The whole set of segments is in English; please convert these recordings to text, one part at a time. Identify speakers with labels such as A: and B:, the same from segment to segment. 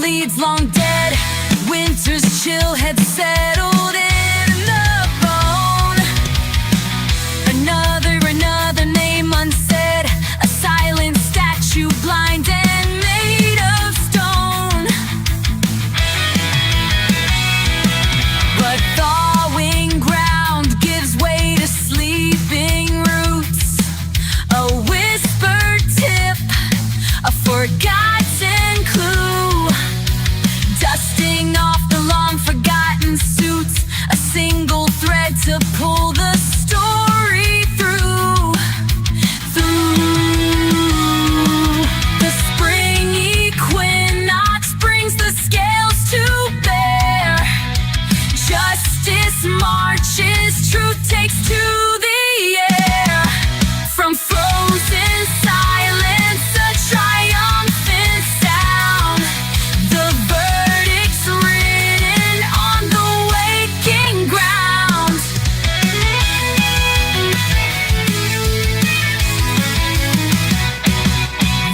A: leads long dead. Winter's chill had settled in the bone. Another name unsaid. A silent statue, blind and made of stone. But thawing ground gives way to sleeping roots. A whispered tip, a forgotten clue. Dusting off the long forgotten suits, a single thread to pull the story through. The spring equinox brings the scales to bear. Justice marches, truth takes to the air. From frozen silence, a triumphant sound. The verdict's written on the waking ground.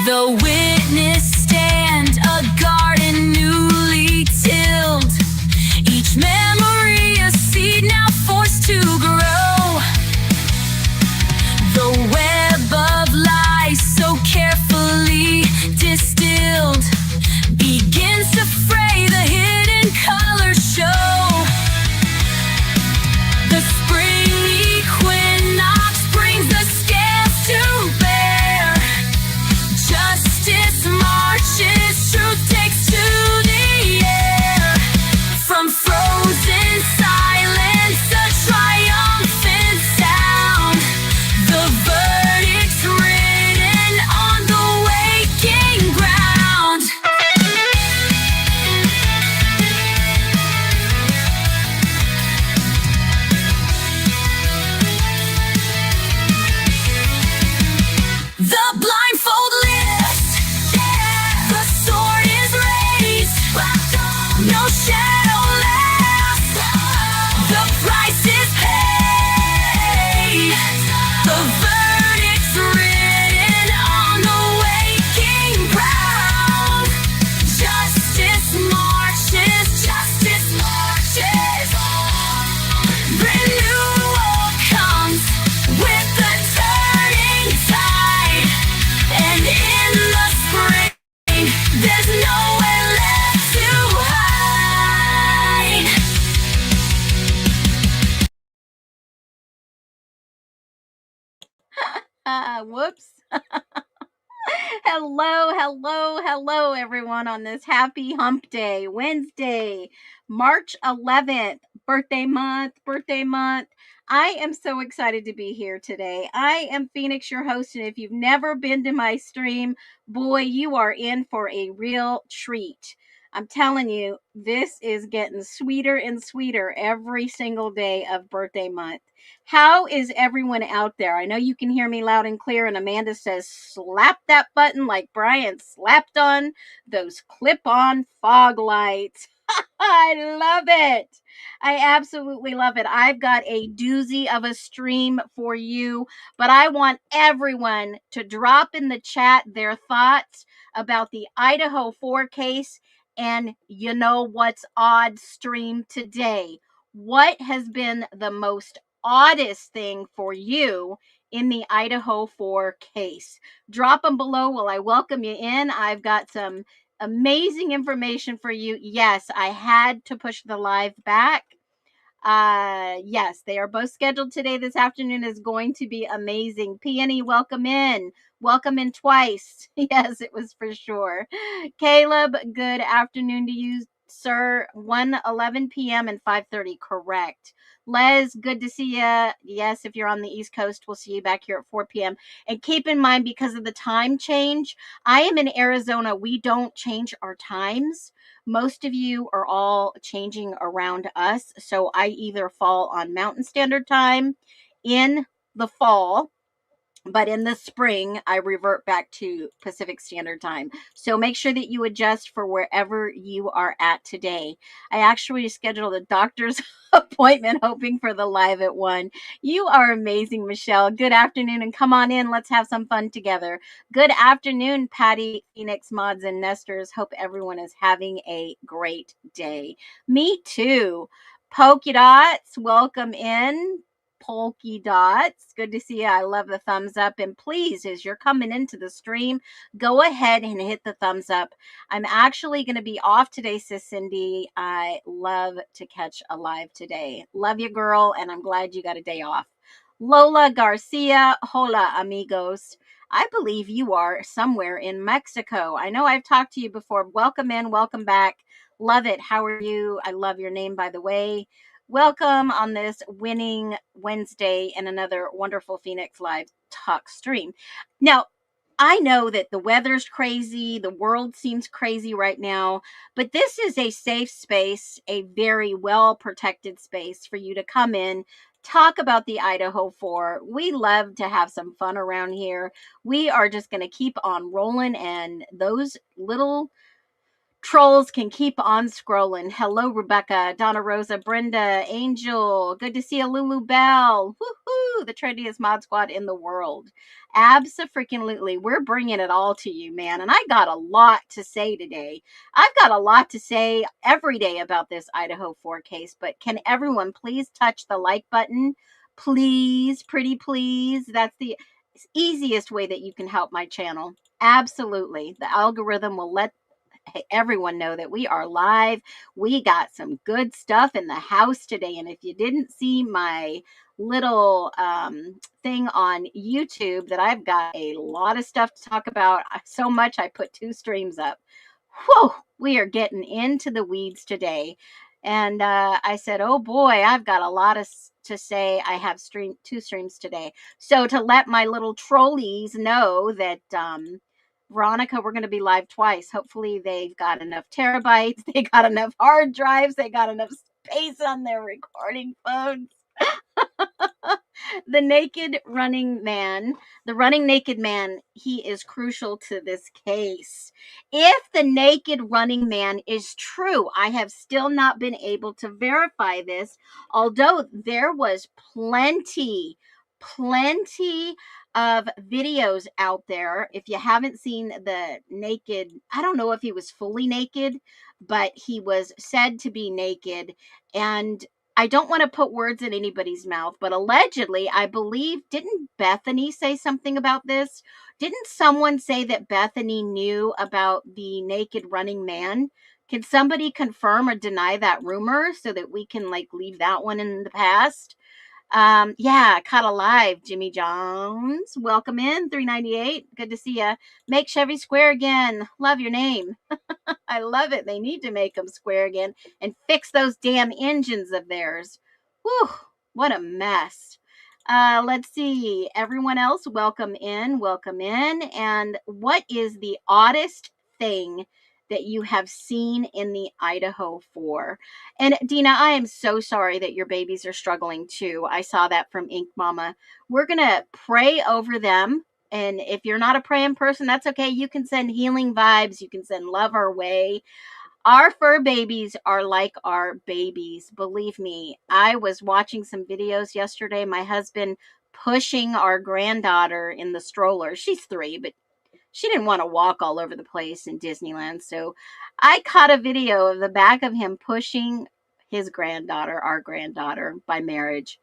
A: The witness stand, a garden newly tilled. Each memory a seed now forced to grow. The web of lies so carefully distilled begins to fray, the hidden colors show. The spring equinox brings the scales to bear. Justice marches, truth takes to the air. From frozen silence, a triumphant sound. The verdict's written on the waking ground. The blindfold lifts, the sword is raised, no shadow left, the price is paid. The verdict's written on the waking ground. Justice marches, justice marches. Renewal comes with the turning tide. And in the spring, there's nowhere left to hide.
B: Whoops. Hello, everyone, on this happy hump day, Wednesday, March 11th, birthday month. I am so excited to be here today. I am Phoenix, your host, and if you've never been to my stream, boy, you are in for a real treat. I'm telling you, this is getting sweeter and sweeter every single day of birthday month. How is everyone out there? I know you can hear me loud and clear, and Amanda says, slap that button like Brian slapped on those clip-on fog lights. I love it. I absolutely love it. I've got a doozy of a stream for you, but I want everyone to drop in the chat their thoughts about the Idaho 4 case and you know what's odd stream today. What has been the most oddest thing for you in the Idaho 4 case? Drop them below while I welcome you in. I've got some amazing information for you. Yes, I had to push the live back. Yes, they are both scheduled today. This afternoon is going to be amazing. Peony, welcome in. Welcome in twice. Yes, it was for sure. Caleb, good afternoon to you, sir. 1:11 p.m. and 5:30, correct. Les, good to see you. Yes, if you're on the East Coast, we'll see you back here at 4 p.m. And keep in mind, because of the time change, I am in Arizona. We don't change our times. Most of you are all changing around us. So I either fall on Mountain Standard Time in the fall, but in the spring I revert back to Pacific Standard Time. So make sure that you adjust for wherever you are at today. I actually scheduled a doctor's appointment hoping for the live at 1. You are amazing, Michelle. Good afternoon, and come on in. Let's have some fun together. Good afternoon, Patty, Phoenix, Mods, and Nesters. Hope everyone is having a great day. Me too. Polka Dots, welcome in. Polky Dots. Good to see you. I love the thumbs up. And please, as you're coming into the stream, go ahead and hit the thumbs up. I'm actually going to be off today, Sis Cindy. I love to catch a live today. Love you, girl, and I'm glad you got a day off. Lola Garcia, hola, amigos. I believe you are somewhere in Mexico. I know I've talked to you before. Welcome in, welcome back. Love it. How are you? I love your name, by the way. Welcome on this winning Wednesday and another wonderful Phoenix Live talk stream. Now, I know that the weather's crazy, the world seems crazy right now, but this is a safe space, a very well protected space for you to come in, talk about the Idaho 4. We love to have some fun around here. We are just going to keep on rolling, and those little trolls can keep on scrolling. Hello, Rebecca, Donna Rosa, Brenda, Angel. Good to see you, Lulu Bell. Woohoo! The trendiest mod squad in the world. Abso-freaking-lutely. We're bringing it all to you, man. And I got a lot to say today. I've got a lot to say every day about this Idaho 4 case, but can everyone please touch the like button? Please, pretty please. That's the easiest way that you can help my channel. Absolutely. The algorithm will let everyone know that we are live. We got some good stuff in the house today. And if you didn't see my little thing on YouTube, that I've got a lot of stuff to talk about, so much I put 2 streams up. Whoa, we are getting into the weeds today. And I said, oh boy, I've got a lot to say. I have 2 streams today. So to let my little trolleys know that Veronica, we're going to be live twice. Hopefully they've got enough terabytes. They got enough hard drives. They got enough space on their recording phones. The naked running man, the running naked man, he is crucial to this case. If the naked running man is true, I have still not been able to verify this, although there was plenty of videos out there. If you haven't seen the naked, I don't know if he was fully naked, but he was said to be naked. And I don't want to put words in anybody's mouth, but allegedly, I believe, didn't Bethany say something about this? Didn't someone say that Bethany knew about the naked running man? Can somebody confirm or deny that rumor so that we can leave that one in the past? Yeah, caught alive, Jimmy Jones. Welcome in, 398. Good to see ya. Make Chevy square again. Love your name. I love it. They need to make them square again and fix those damn engines of theirs. Whew, what a mess. Let's see. Everyone else, welcome in. Welcome in. And what is the oddest thing that you have seen in the Idaho 4? And Dina, I am so sorry that your babies are struggling too. I saw that from Ink Mama. We're going to pray over them. And if you're not a praying person, that's okay. You can send healing vibes. You can send love our way. Our fur babies are like our babies. Believe me, I was watching some videos yesterday. My husband pushing our granddaughter in the stroller. She's 3, but she didn't want to walk all over the place in Disneyland. So I caught a video of the back of him pushing his granddaughter, our granddaughter, by marriage.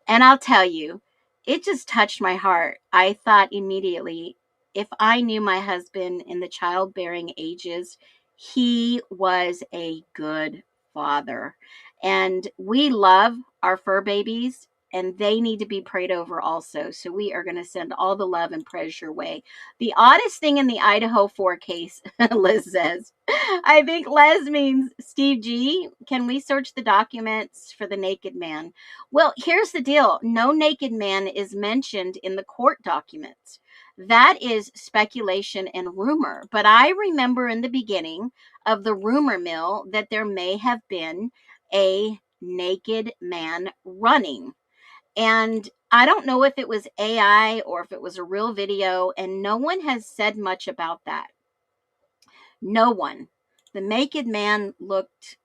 B: And I'll tell you, it just touched my heart. I thought immediately, if I knew my husband in the childbearing ages, he was a good father. And we love our fur babies, and they need to be prayed over also. So we are going to send all the love and prayers your way. The oddest thing in the Idaho 4 case, Liz says, I think Les means Steve G. Can we search the documents for the naked man? Well, here's the deal. No naked man is mentioned in the court documents. That is speculation and rumor. But I remember in the beginning of the rumor mill that there may have been a naked man running. And I don't know if it was AI or if it was a real video, and no one has said much about that. No one. The naked man looked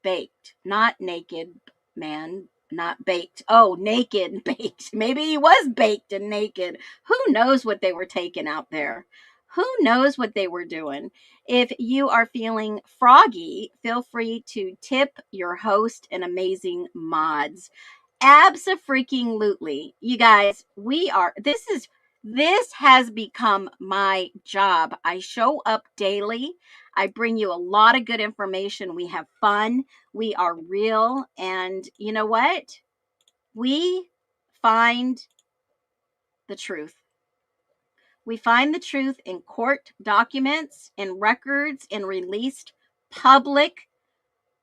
B: baked, not naked man, not baked. Oh, naked, baked. Maybe he was baked and naked. Who knows what they were taking out there? Who knows what they were doing? If you are feeling froggy, feel free to tip your host and amazing mods. Abso-freaking-lutely. You guys, this has become my job. I show up daily. I bring you a lot of good information. We have fun. We are real. And you know what? We find the truth. We find the truth in court documents, in records, in released public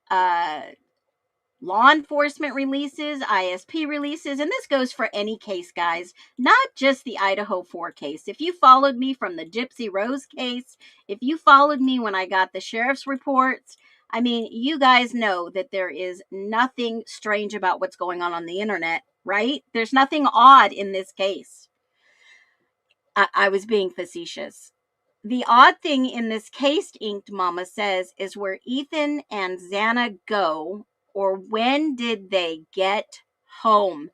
B: uh, law enforcement releases, ISP releases, and this goes for any case, guys, not just the Idaho 4 case. If you followed me from the Gypsy Rose case, if you followed me when I got the sheriff's reports, I mean, you guys know that there is nothing strange about what's going on the internet, right? There's nothing odd in this case. I was being facetious. The odd thing in this case, Inked Mama says, is where Ethan and Xana go, or when did they get home?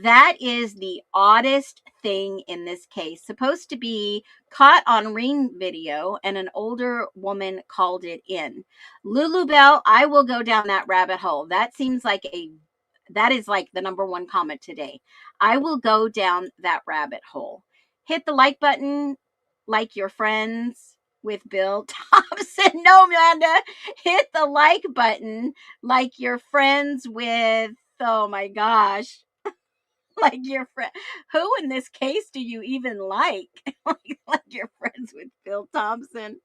B: That is the oddest thing in this case. Supposed to be caught on Ring video, and an older woman called it in. Lulu Bell, I will go down that rabbit hole. That is like the number one comment today. I will go down that rabbit hole. Hit the like button, like your friends with Bill Thompson. No, Amanda, hit the like button, like your friends with, oh my gosh, like your friend. Who in this case do you even like? like your friends with Bill Thompson.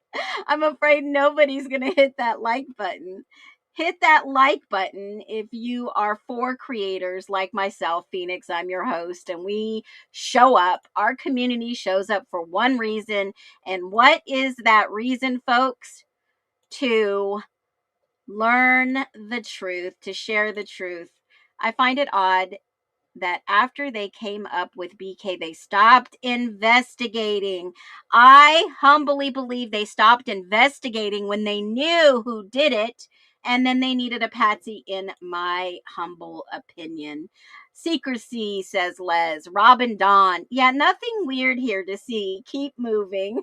B: I'm afraid nobody's going to hit that like button. Hit that like button if you are for creators like myself, Phoenix. I'm your host, and we show up. Our community shows up for one reason. And what is that reason, folks? To learn the truth, to share the truth. I find it odd that after they came up with BK, they stopped investigating. I humbly believe they stopped investigating when they knew who did it, and then they needed a patsy, in my humble opinion. Secrecy, says Les. Robin Dawn. Yeah, nothing weird here to see. Keep moving.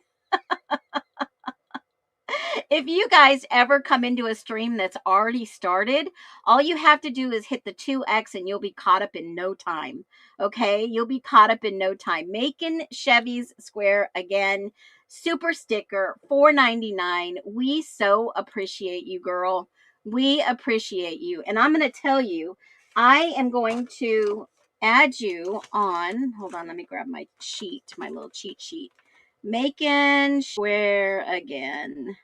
B: If you guys ever come into a stream that's already started, all you have to do is hit the 2x and you'll be caught up in no time. Okay? You'll be caught up in no time. Making Chevy's Square again. Super sticker, $4.99. We so appreciate you, girl. We appreciate you. And I'm going to tell you, I am going to add you on. Hold on, let me grab my sheet, my little cheat sheet. Making Square again.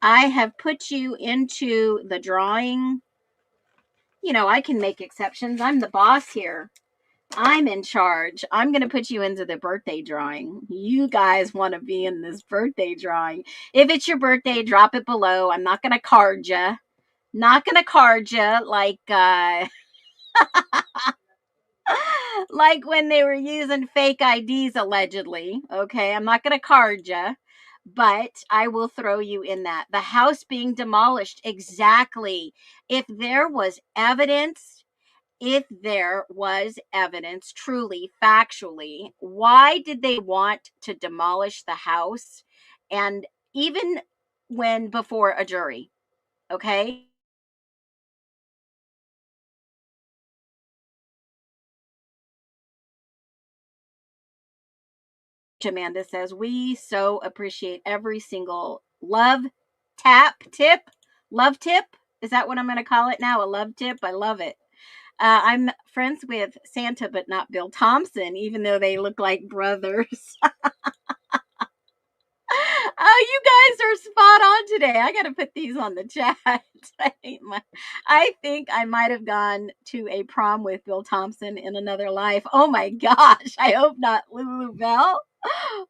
B: I have put you into the drawing. You know, I can make exceptions. I'm the boss here. I'm in charge. I'm going to put you into the birthday drawing. You guys want to be in this birthday drawing. If it's your birthday, drop it below. I'm not going to card you. Not going to card you like like when they were using fake IDs allegedly. Okay, I'm not going to card you, but I will throw you in that. The house being demolished, exactly. If there was evidence, truly, factually, why did they want to demolish the house? And even when before a jury, okay? Amanda says, we so appreciate every single love tip. Is that what I'm going to call it now? A love tip. I love it. I'm friends with Santa, but not Bill Thompson, even though they look like brothers. Oh, you guys are spot on today. I got to put these on the chat. I think I might have gone to a prom with Bill Thompson in another life. Oh my gosh. I hope not, Lulu Bell.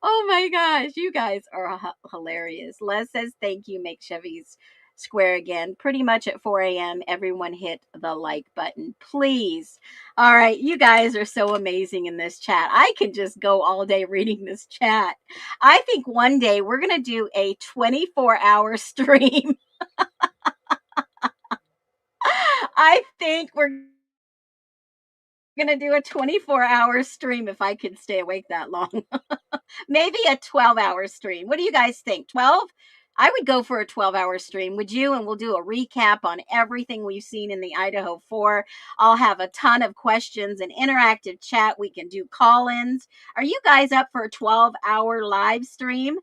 B: Oh my gosh. You guys are hilarious. Les says, thank you. Make Chevy's square again. Pretty much at 4 a.m., everyone hit the like button, please. All right, you guys are so amazing in this chat. I can just go all day reading this chat. I think one day we're going to do a 24-hour stream. I think we're going to do a 24-hour stream if I can stay awake that long. Maybe a 12-hour stream. What do you guys think? 12? I would go for a 12-hour stream. Would you? And we'll do a recap on everything we've seen in the Idaho 4. I'll have a ton of questions and interactive chat. We can do call-ins. Are you guys up for a 12-hour live stream?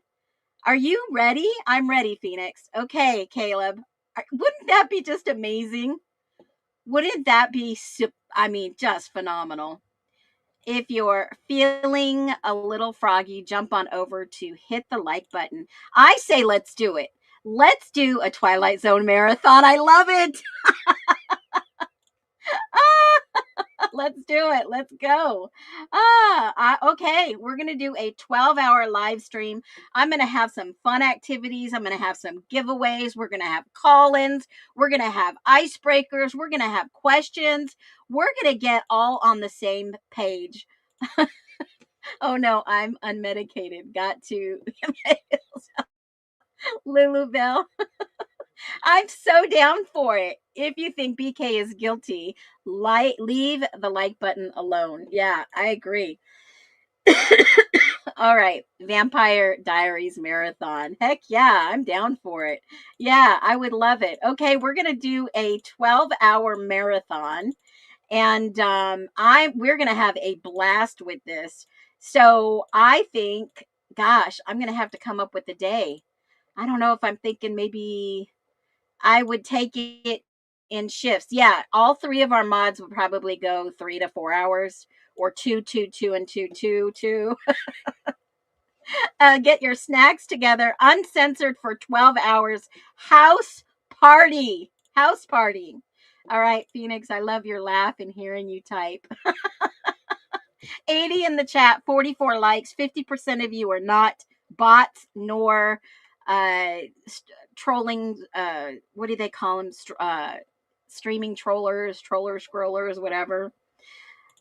B: Are you ready? I'm ready, Phoenix. Okay, Caleb. Wouldn't that be just amazing? Wouldn't that be, just phenomenal? If you're feeling a little froggy, jump on over to hit the like button. I say let's do it. Let's do a Twilight Zone marathon. I love it. Let's do it. Let's go. Okay. We're going to do a 12-hour live stream. I'm going to have some fun activities. I'm going to have some giveaways. We're going to have call-ins. We're going to have icebreakers. We're going to have questions. We're going to get all on the same page. Oh no, I'm unmedicated. Got to Lulu Bell. I'm so down for it. If you think BK is guilty, leave the like button alone. Yeah, I agree. All right, Vampire Diaries marathon. Heck yeah, I'm down for it. Yeah, I would love it. Okay, we're gonna do a 12-hour marathon, and we're gonna have a blast with this. So I think, gosh, I'm gonna have to come up with a day. I don't know if I'm thinking maybe I would take it in shifts. Yeah, all three of our mods would probably go 3 to 4 hours, or two, and two. Get your snacks together, uncensored for 12 hours. House party. House party. All right, Phoenix, I love your laugh and hearing you type. 80 in the chat, 44 likes. 50% of you are not bots nor trolling. What do they call them? Streaming trollers, scrollers, whatever.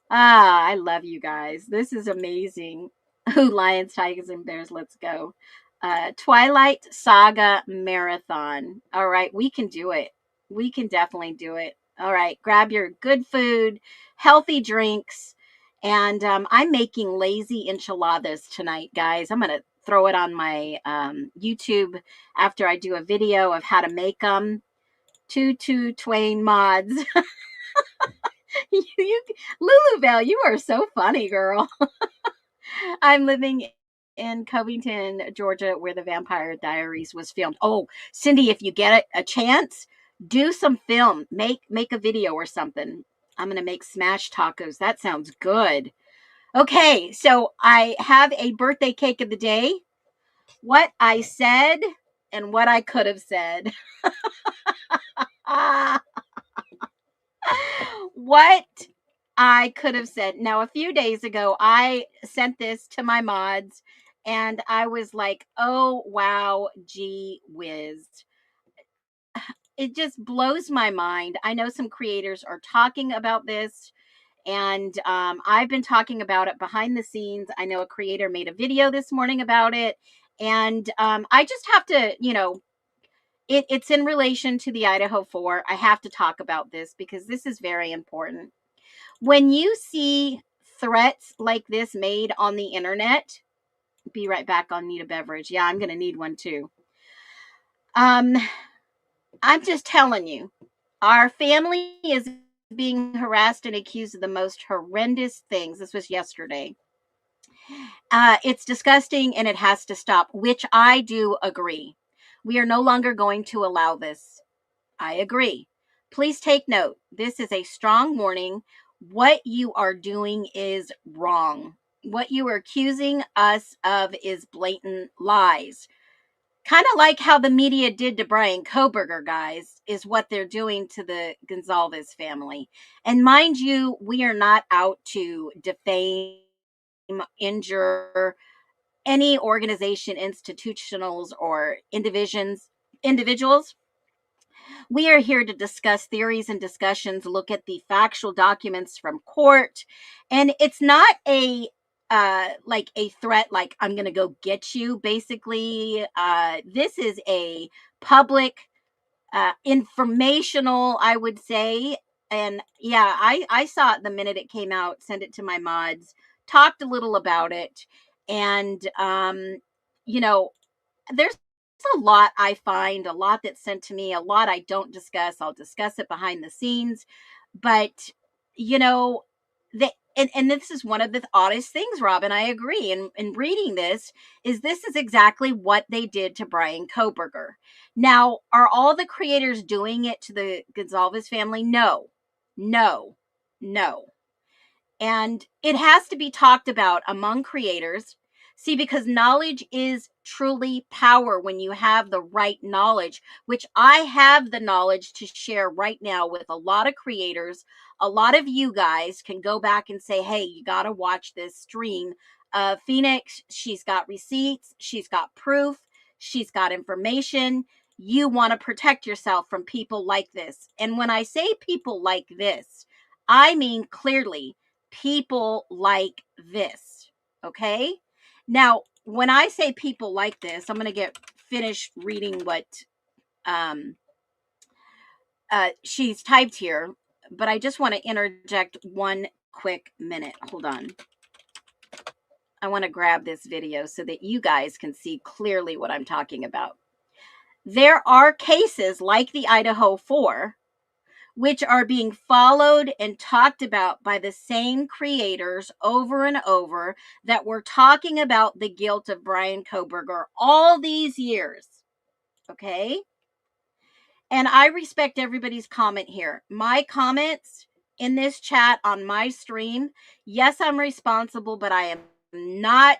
B: I love you guys. This is amazing. Ooh, lions, tigers, and bears. Let's go. Twilight Saga Marathon. All right, we can do it. We can definitely do it. All right, grab your good food, healthy drinks, and I'm making lazy enchiladas tonight, guys. I'm going to throw it on my YouTube after I do a video of how to make them. Twain mods. Lulu Bell, you are so funny, girl. I'm living in Covington, Georgia, where the Vampire Diaries was filmed. Oh, Cindy, if you get a chance, do some film. Make a video or something. I'm gonna make smash tacos. That sounds good. Okay, so I have a birthday cake of the day. What I said and what I could have said. What I could have said. Now, a few days ago, I sent this to my mods and I was like, oh, wow, gee whiz. It just blows my mind. I know some creators are talking about this, and I've been talking about it behind the scenes. I know a creator made a video this morning about it, and I just have to, it's in relation to the Idaho 4. I have to talk about this because this is very important. When you see threats like this made on the internet, be right back on need a beverage. Yeah, I'm going to need one too. I'm just telling you, our family is being harassed and accused of the most horrendous things. This was yesterday. It's disgusting and it has to stop, which I do agree. We are no longer going to allow this. I agree. Please take note. This is a strong warning. What you are doing is wrong. What you are accusing us of is blatant lies. Kind of like how the media did to Brian Koberger, guys, is what they're doing to the Gonzalez family. And mind you, we are not out to defame, injure any organization, institutionals, or individuals. We are here to discuss theories and discussions, look at the factual documents from court. And it's not a like a threat, like I'm going to go get you. Basically, this is a public informational, I would say. And yeah, I saw it the minute it came out, sent it to my mods, talked a little about it. And, you know, there's a lot I find, a lot that's sent to me, a lot I don't discuss. I'll discuss it behind the scenes. But, you know, and this is one of the oddest things, Robin. I agree. And in reading this is exactly what they did to Brian Koberger. Now, are all the creators doing it to the Gonzalez family? No, no, no. And it has to be talked about among creators. See, because knowledge is truly power when you have the right knowledge, which I have the knowledge to share right now with a lot of creators. A lot of you guys can go back and say, hey, you got to watch this stream. Phoenix, she's got receipts, she's got proof, she's got information. You want to protect yourself from people like this. And when I say people like this, I mean clearly people like this. Okay. Now, when I say people like this, I'm going to get finished reading what um, she's typed here, but I just want to interject one quick minute. Hold on. I want to grab this video so that you guys can see clearly what I'm talking about. There are cases like the Idaho 4 which are being followed and talked about by the same creators over and over that were talking about the guilt of Brian Koberger all these years. Okay? And I respect everybody's comment here. My comments in this chat on my stream, yes, I'm responsible, but I am not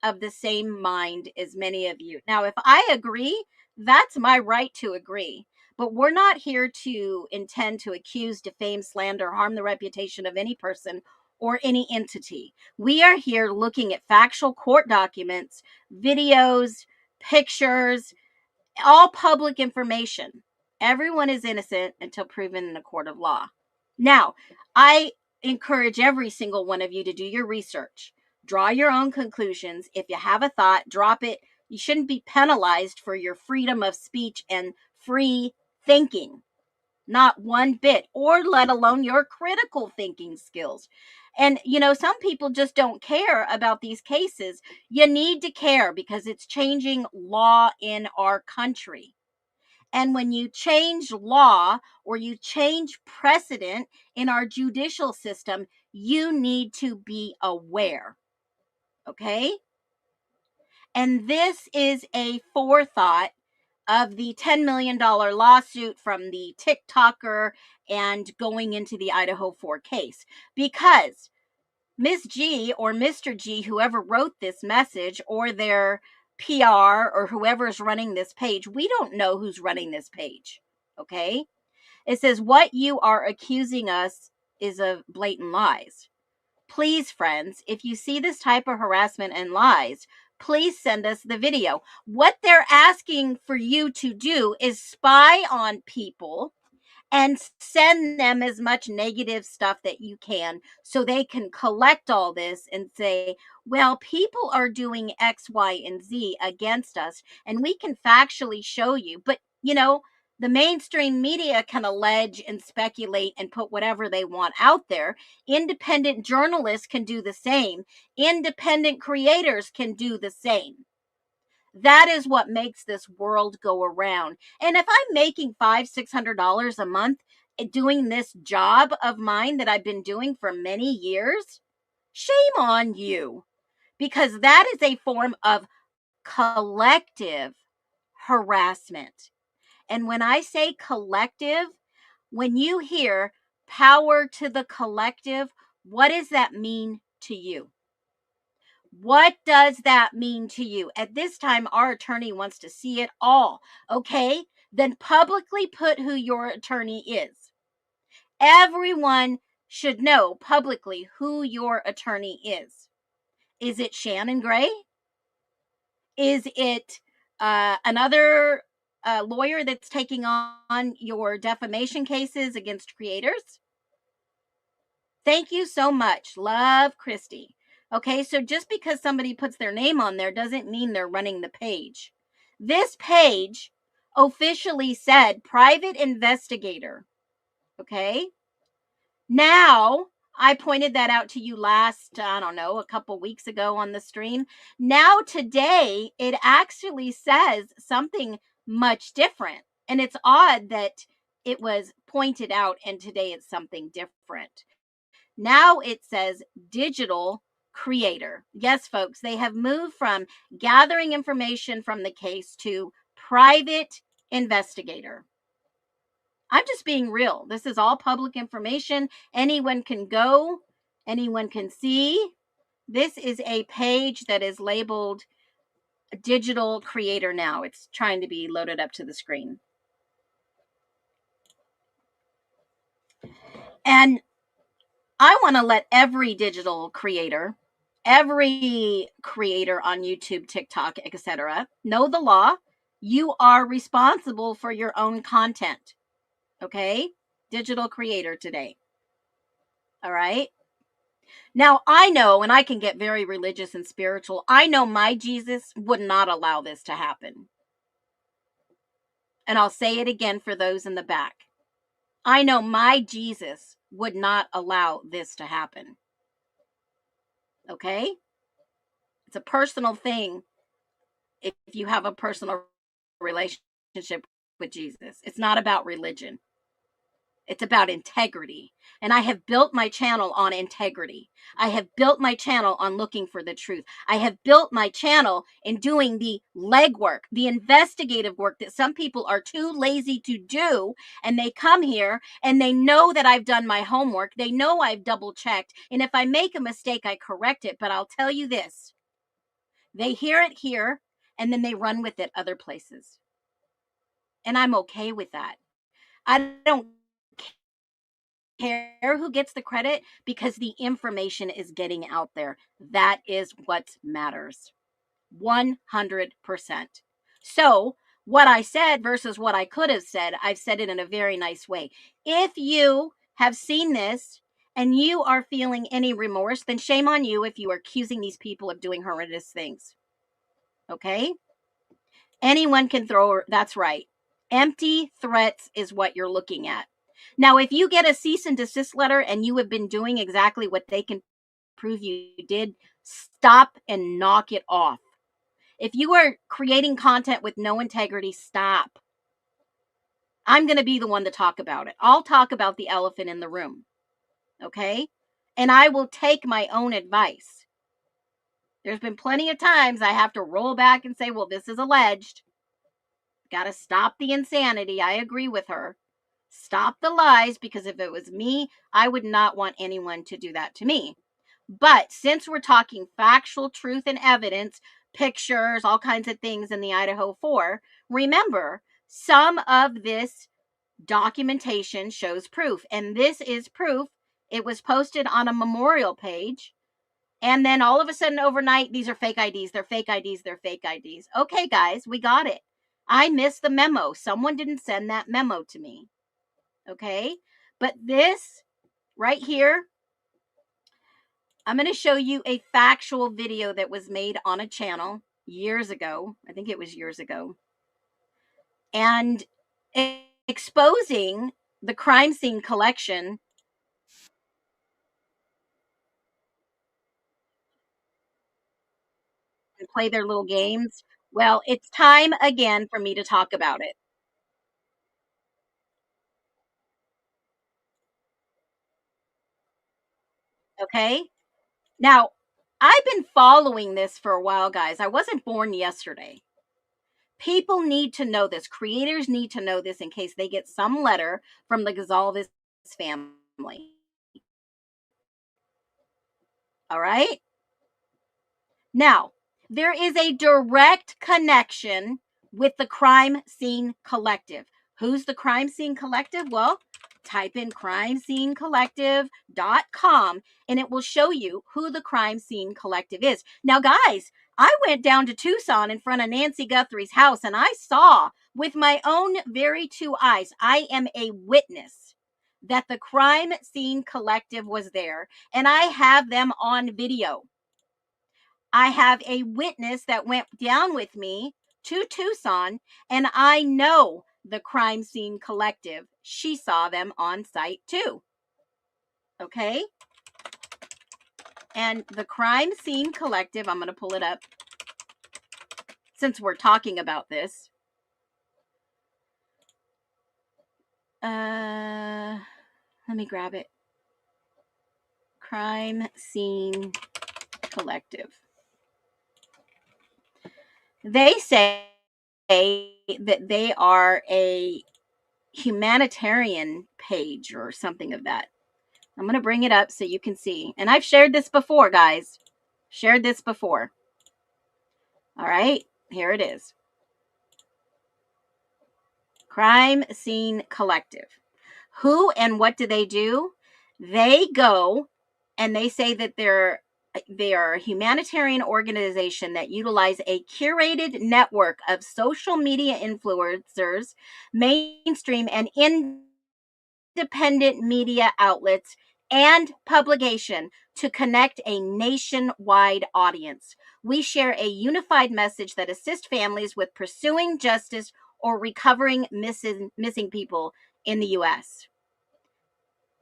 B: of the same mind as many of you. Now, if I agree, that's my right to agree. But we're not here to intend to accuse, defame, slander, harm the reputation of any person or any entity. We are here looking at factual court documents, videos, pictures, all public information. Everyone is innocent until proven in a court of law. Now, I encourage every single one of you to do your research. Draw your own conclusions. If you have a thought, drop it. You shouldn't be penalized for your freedom of speech and free thinking. Not one bit, or let alone your critical thinking skills. And, you know, some people just don't care about these cases. You need to care because it's changing law in our country. And when you change law or you change precedent in our judicial system, you need to be aware. Okay? And this is a forethought of the $10 million lawsuit from the TikToker and going into the Idaho 4 case. Because Ms. G or Mr. G, whoever wrote this message, or their PR or whoever's running this page, we don't know who's running this page. Okay? It says, what you are accusing us is of blatant lies. Please, friends, if you see this type of harassment and lies, please send us the video. What they're asking for you to do is spy on people and send them as much negative stuff that you can so they can collect all this and say, well, people are doing X, Y, and Z against us, and we can factually show you. But, you know, the mainstream media can allege and speculate and put whatever they want out there. Independent journalists can do the same. Independent creators can do the same. That is what makes this world go around. And if I'm making $500-600 a month doing this job of mine that I've been doing for many years, shame on you, because that is a form of collective harassment. And when I say collective, when you hear power to the collective, what does that mean to you? What does that mean to you? At this time, our attorney wants to see it all. Okay, then publicly put who your attorney is. Everyone should know publicly who your attorney is. Is it Shannon Gray? Is it another lawyer that's taking on your defamation cases against creators? Thank you so much. Love, Christy. Okay, so just because somebody puts their name on there doesn't mean they're running the page. This page officially said private investigator. Okay. Now, I pointed that out to you last, I don't know, a couple weeks ago on the stream. Now, today, it actually says something much different. And it's odd that it was pointed out and today it's something different. Now it says digital creator. Yes, folks, they have moved from gathering information from the case to private investigator. I'm just being real. This is all public information. Anyone can go, anyone can see. This is a page that is labeled digital creator now. It's trying to be loaded up to the screen. And I want to let every digital creator, every creator on YouTube, TikTok, etc., know the law. You are responsible for your own content. Okay? Digital creator today. All right? Now, I know, and I can get very religious and spiritual, I know my Jesus would not allow this to happen. And I'll say it again for those in the back. I know my Jesus would not allow this to happen. Okay? It's a personal thing if you have a personal relationship with Jesus. It's not about religion. It's about integrity. And I have built my channel on integrity. I have built my channel on looking for the truth. I have built my channel in doing the legwork, the investigative work that some people are too lazy to do. And they come here and they know that I've done my homework. They know I've double checked. And if I make a mistake, I correct it. But I'll tell you this. They hear it here and then they run with it other places. And I'm okay with that. I don't care who gets the credit because the information is getting out there. That is what matters. 100%. So, what I said versus what I could have said, I've said it in a very nice way. If you have seen this and you are feeling any remorse, then shame on you if you are accusing these people of doing horrendous things. Okay? Anyone can throw, that's right. Empty threats is what you're looking at. Now, if you get a cease and desist letter and you have been doing exactly what they can prove you did, stop and knock it off. If you are creating content with no integrity, stop. I'm going to be the one to talk about it. I'll talk about the elephant in the room. Okay? And I will take my own advice. There's been plenty of times I have to roll back and say, well, this is alleged. Got to stop the insanity. I agree with her. Stop the lies, because if it was me, I would not want anyone to do that to me. But since we're talking factual truth and evidence, pictures, all kinds of things in the Idaho 4, remember, some of this documentation shows proof. And this is proof. It was posted on a memorial page. And then all of a sudden overnight, these are fake IDs. They're fake IDs. They're fake IDs. Okay, guys, we got it. I missed the memo. Someone didn't send that memo to me. Okay, but this right here, I'm going to show you a factual video that was made on a channel years ago. I think it was years ago. And exposing the crime scene collection. And play their little games. Well, it's time again for me to talk about it. Okay. Now, I've been following this for a while, guys. I wasn't born yesterday. People need to know this. Creators need to know this in case they get some letter from the Gonzalez family. All right? Now, there is a direct connection with the Crime Scene Collective. Who's the Crime Scene Collective? Well, type in crimescenecollective.com and it will show you who the Crime Scene Collective is. Now, guys, I went down to Tucson in front of Nancy Guthrie's house and I saw With my own very two eyes, I am a witness that the crime scene collective was there, and I have them on video. I have a witness that went down with me to Tucson, and I know the crime scene collective. She saw them on site too. Okay? And the crime scene collective, I'm going to pull it up since we're talking about this. Let me grab it. Crime scene collective. They say that they are a humanitarian page or something of that. I'm going to bring it up so you can see. And I've shared this before, guys. Shared this before. All right, here it is. Crime Scene Collective. Who and what do? They go and they say that they are a humanitarian organization that utilize a curated network of social media influencers, mainstream and independent media outlets, and publication to connect a nationwide audience. We share a unified message that assists families with pursuing justice or recovering missing people in the U.S.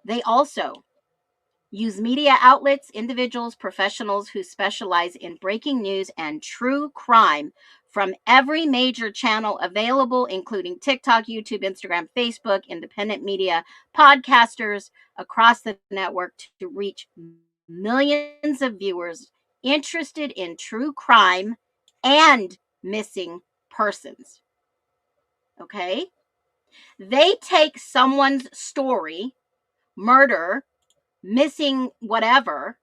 B: They also use media outlets, individuals, professionals who specialize in breaking news and true crime from every major channel available, including TikTok, YouTube, Instagram, Facebook, independent media, podcasters across the network to reach millions of viewers interested in true crime and missing persons. Okay? They take someone's story, murder, missing whatever,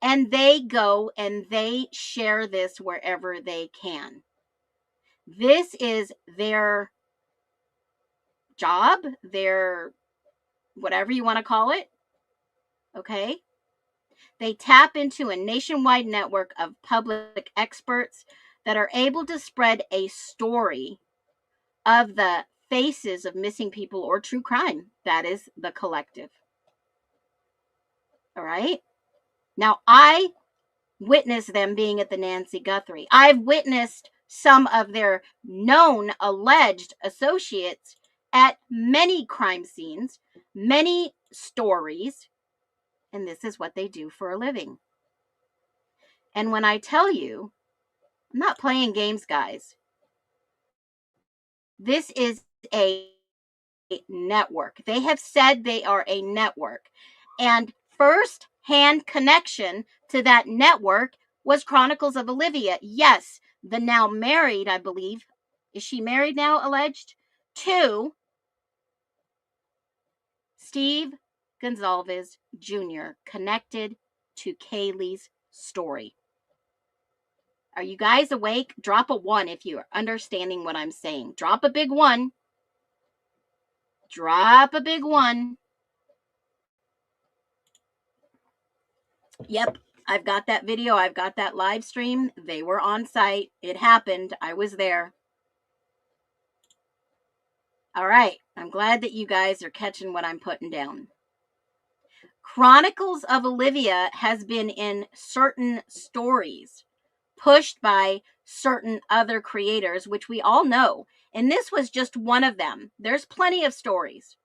B: and they go and they share this wherever they can. This is their job, their whatever you want to call it. Okay? They tap into a nationwide network of public experts that are able to spread a story of the faces of missing people or true crime. That is the collective. All right? Now, I witnessed them being at the Nancy Guthrie. I've witnessed some of their known alleged associates at many crime scenes, many stories, and this is what they do for a living. And when I tell you, I'm not playing games, guys. This is a network. They have said they are a network. And first-hand connection to that network was Chronicles of Olivia. Yes, the now married, I believe. Is she married now, alleged? To Steve Gonzalez Jr., connected to Kaylee's story. Are you guys awake? Drop a 1 if you're understanding what I'm saying. Drop a big 1. Drop a big 1. Yep, I've got that video. I've got that live stream. They were on site. It happened. I was there. All right. I'm glad that you guys are catching what I'm putting down. Chronicles of Olivia has been in certain stories pushed by certain other creators, which we all know. And this was just one of them. There's plenty of stories.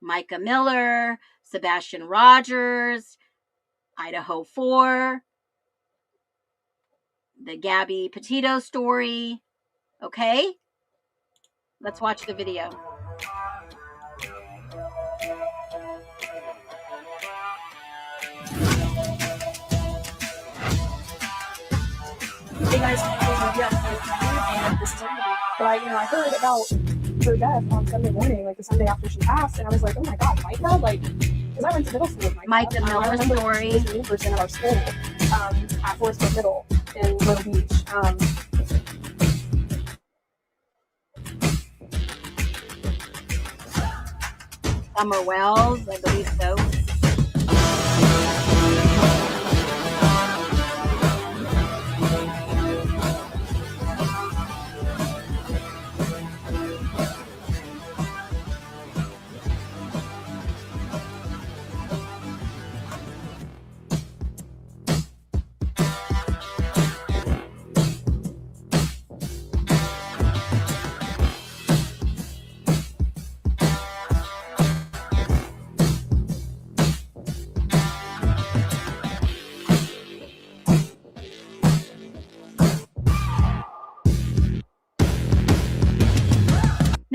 B: Micah Miller, Sebastian Rogers, Idaho 4, the Gabby Petito story. Okay? Let's watch the video.
C: Hey guys, and this is Olivia. But I heard about her death on Sunday morning, like the Sunday after she passed, and I was like, oh my god, Micah, like, because I went to middle school with Micah.
B: Micah Miller story.
C: She was the new person at our school, at Forest Hill Middle in Myrtle Beach.
B: Summer Wells, I believe so.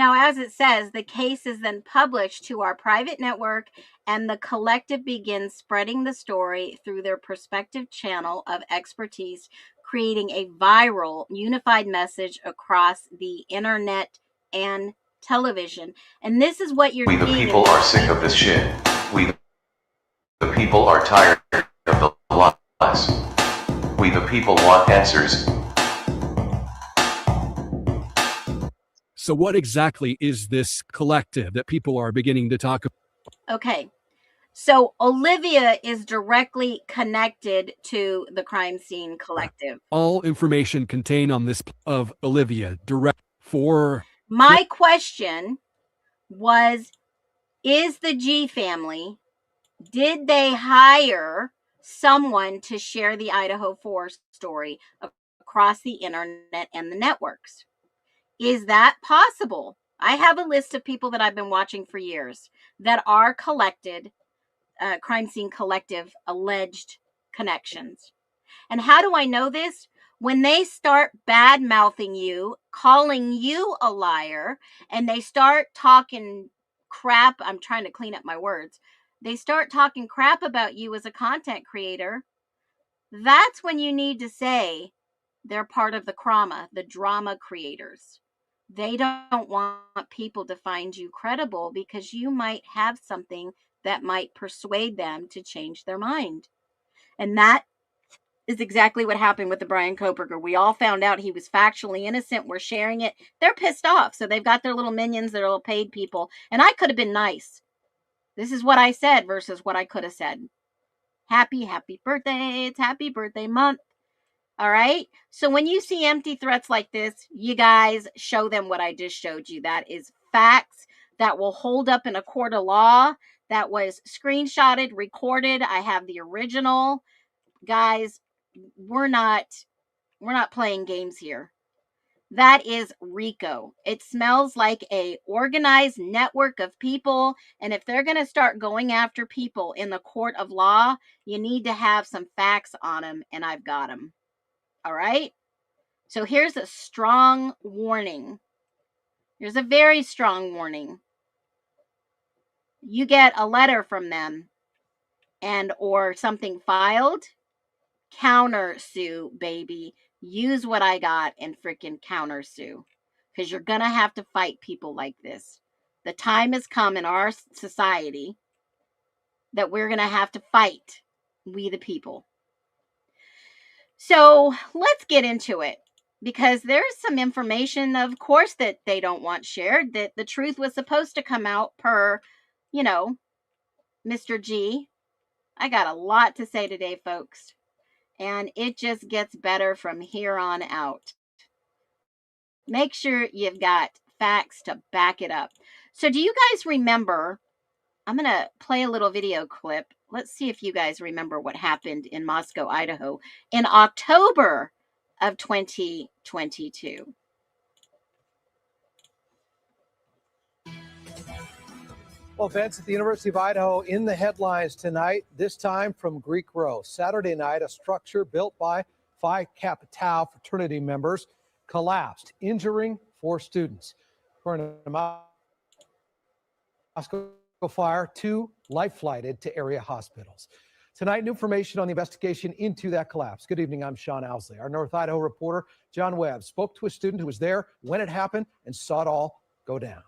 B: Now, as it says, the case is then published to our private network, and the collective begins spreading the story through their prospective channel of expertise, creating a viral, unified message across the internet and television. And this is what you're
D: We the
B: seeing.
D: people are sick of this shit. We the people are tired of the lies. We the people want answers.
E: So what exactly is this collective that people are beginning to talk about?
B: Okay. So Olivia is directly connected to the crime scene collective.
E: All information contained on this of Olivia direct for
B: My question was, is the G family, did they hire someone to share the Idaho 4 story across the internet and the networks? Is that possible? I have a list of people that I've been watching for years that are collected, crime scene collective alleged connections. And how do I know this? When they start bad mouthing you, calling you a liar, and they start talking crap, I'm trying to clean up my words. They start talking crap about you as a content creator. That's when you need to say they're part of the drama creators. They don't want people to find you credible because you might have something that might persuade them to change their mind. And that is exactly what happened with the Brian Koberger. We all found out he was factually innocent. We're sharing it. They're pissed off. So they've got their little minions, their little paid people. And I could have been nice. This is what I said versus what I could have said. Happy birthday. It's happy birthday month. All right. So when you see empty threats like this, you guys show them what I just showed you. That is facts that will hold up in a court of law. That was screenshotted, recorded. I have the original. Guys, we're not playing games here. That is RICO. It smells like a organized network of people. And if they're going to start going after people in the court of law, you need to have some facts on them. And I've got them. All right. So here's a strong warning. Here's a very strong warning. You get a letter from them and or something filed, counter sue, baby. Use what I got and freaking counter sue, because you're going to have to fight people like this. The time has come in our society that we're going to have to fight, we the people. So let's get into it, because there's some information, of course, that they don't want shared, that the truth was supposed to come out per, Mr. G. I got a lot to say today, folks, and it just gets better from here on out. Make sure you've got facts to back it up. So do you guys remember, I'm going to play a little video clip. Let's see if you guys remember what happened in Moscow, Idaho in October of 2022.
F: Well, events at the University of Idaho in the headlines tonight, this time from Greek Row. Saturday night, a structure built by Phi Kappa Tau fraternity members collapsed, injuring 4 students. According to Moscow fire, 2 life-flighted to area hospitals. Tonight, new information on the investigation into that collapse. Good evening, I'm Sean Owsley. Our North Idaho reporter, John Webb, spoke to a student who was there when it happened and saw it all go down.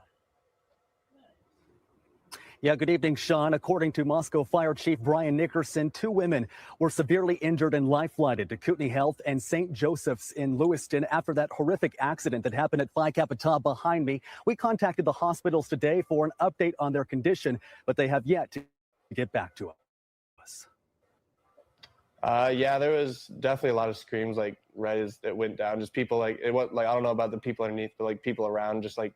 G: Yeah, good evening, Sean. According to Moscow Fire Chief Brian Nickerson, 2 women were severely injured and life-flighted to Kootenai Health and St. Joseph's in Lewiston after that horrific accident that happened at Phi Kappa Tau behind me. We contacted the hospitals today for an update on their condition, but they have yet to get back to us.
H: Yeah, there was definitely a lot of screams, like right as it went down. Just people I don't know about the people underneath, but like people around just like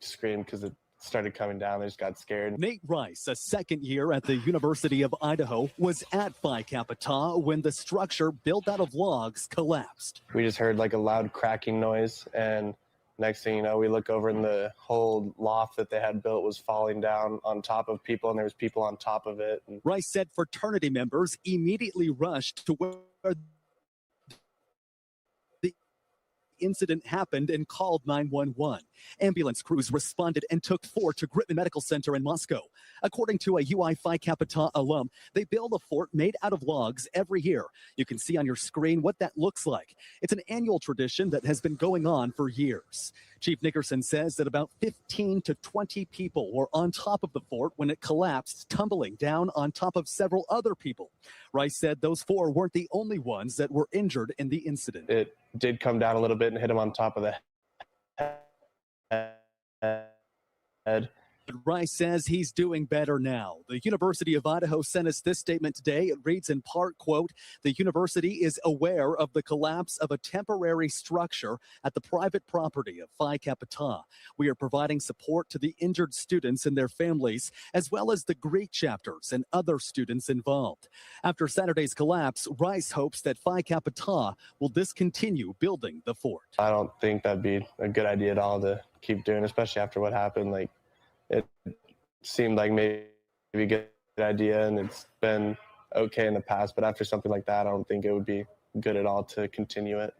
H: screamed because it started coming down. They just got scared.
G: Nate Rice, a second year at the University of Idaho, was at Phi Kappa Tau when the structure built out of logs collapsed.
H: We just heard like a loud cracking noise, and next thing you know, we look over and the whole loft that they had built was falling down on top of people, and there was people on top of it. And
G: Rice said fraternity members immediately rushed to where the incident happened and called 911. Ambulance crews responded and took 4 to Gritman Medical Center in Moscow. According to a UI Phi Kappa Tau alum, they build a fort made out of logs every year. You can see on your screen what that looks like. It's an annual tradition that has been going on for years. Chief Nickerson says that about 15 to 20 people were on top of the fort when it collapsed, tumbling down on top of several other people. Rice said those 4 weren't the only ones that were injured in the incident.
H: It did come down a little bit and hit him on top of the head.
G: Rice says he's doing better now. The University of Idaho sent us this statement today. It reads in part, quote, "The university is aware of the collapse of a temporary structure at the private property of Phi Kappa Tau. We are providing support to the injured students and their families, as well as the Greek chapters and other students involved." After Saturday's collapse, Rice hopes that Phi Kappa Tau will discontinue building the fort.
H: I don't think that'd be a good idea at all to keep doing, especially after what happened. Like, it seemed like maybe a good idea, and it's been okay in the past, but after something like that, I don't think it would be good at all to continue it.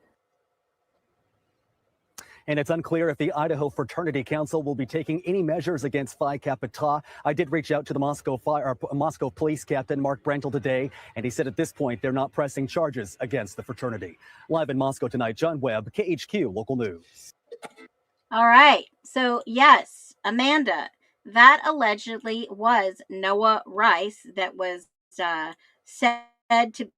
G: And it's unclear if the Idaho Fraternity Council will be taking any measures against Phi Kappa Tau. I did reach out to the Moscow Police Captain Mark Brantle today, and he said at this point they're not pressing charges against the fraternity. Live in Moscow tonight, John Webb, KHQ Local News.
B: All right. So, yes, Amanda, that allegedly was Noah Rice that was said to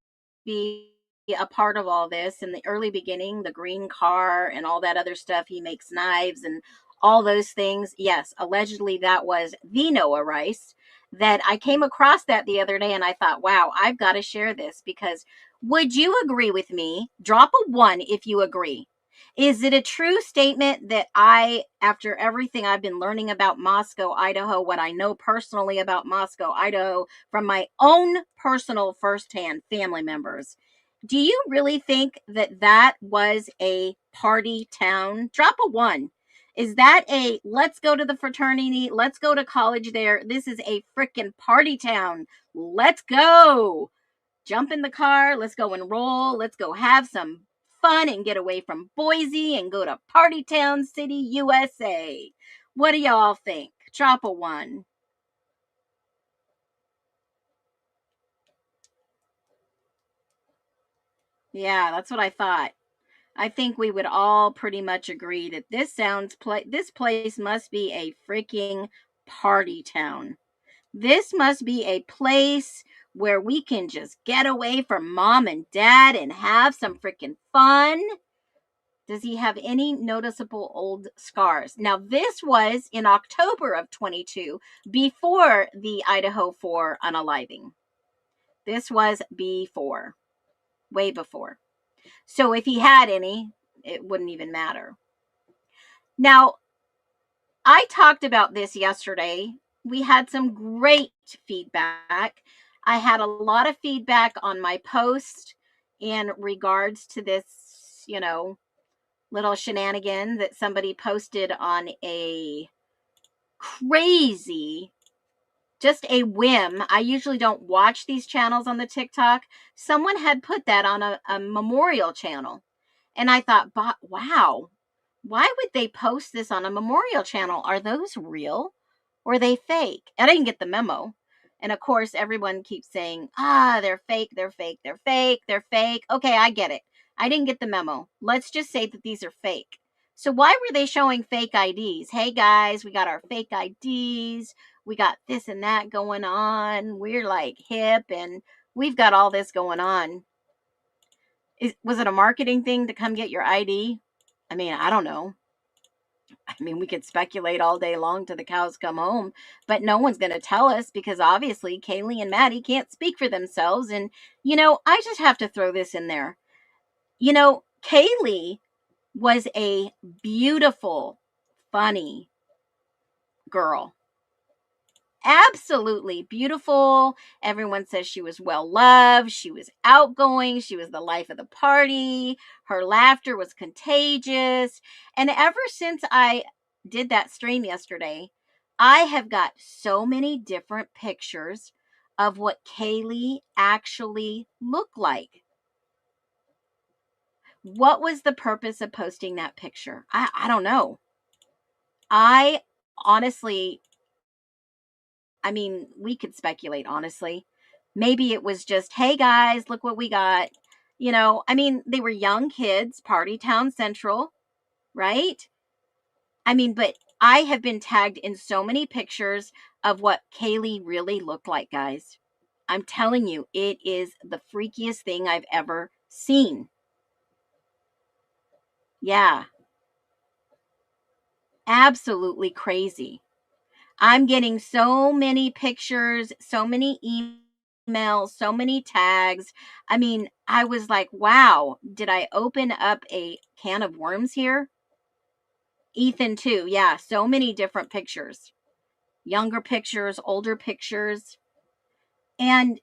B: be a part of all this in the early beginning, the green car and all that other stuff. He makes knives and all those things. Yes, allegedly that was the Noah Rice. That I came across that the other day and I thought, wow, I've got to share this, because would you agree with me? Drop a 1 if you agree. Is it a true statement that after everything I've been learning about Moscow, Idaho, what I know personally about Moscow, Idaho, from my own personal firsthand family members, do you really think that that was a party town? Drop a 1. Is that a let's go to the fraternity, let's go to college there? This is a freaking party town. Let's go. Jump in the car. Let's go and roll. Let's go have some fun and get away from Boise and go to Party Town City, USA. What do y'all think? Drop a 1. Yeah, that's what I thought. I think we would all pretty much agree that this place must be a freaking party town. This must be a place where we can just get away from mom and dad and have some freaking fun. Does he have any noticeable old scars? Now, this was in October of 22, before the Idaho 4 unaliving. This was before, way before. So if he had any, it wouldn't even matter. Now, I talked about this yesterday. We had some great feedback. I had a lot of feedback on my post in regards to this, little shenanigan that somebody posted on a crazy, just a whim. I usually don't watch these channels on the TikTok. Someone had put that on a memorial channel. And I thought, wow, why would they post this on a memorial channel? Are those real or are they fake? I didn't get the memo. And of course, everyone keeps saying, they're fake, they're fake, they're fake, they're fake. Okay, I get it. I didn't get the memo. Let's just say that these are fake. So why were they showing fake IDs? Hey guys, we got our fake IDs. We got this and that going on. We're like hip and we've got all this going on. Was it a marketing thing to come get your ID? I mean, I don't know. I mean, we could speculate all day long till the cows come home, but no one's going to tell us because obviously Kaylee and Maddie can't speak for themselves. And, I just have to throw this in there. Kaylee was a beautiful, funny girl. Absolutely beautiful. Everyone says she was well loved. She was outgoing. She was the life of the party. Her laughter was contagious. And ever since I did that stream yesterday, I have got so many different pictures of what Kaylee actually looked like. What was the purpose of posting that picture? I don't know. I honestly, I mean, we could speculate, honestly. Maybe it was just, hey guys, look what we got. You know, I mean, they were young kids, Party Town Central, right? I mean, but I have been tagged in so many pictures of what Kaylee really looked like, guys. I'm telling you, it is the freakiest thing I've ever seen. Yeah, absolutely crazy. I'm getting so many pictures, so many emails, so many tags. I mean, I was like, wow, did I open up a can of worms here? Ethan, too. Yeah, so many different pictures. Younger pictures, older pictures. And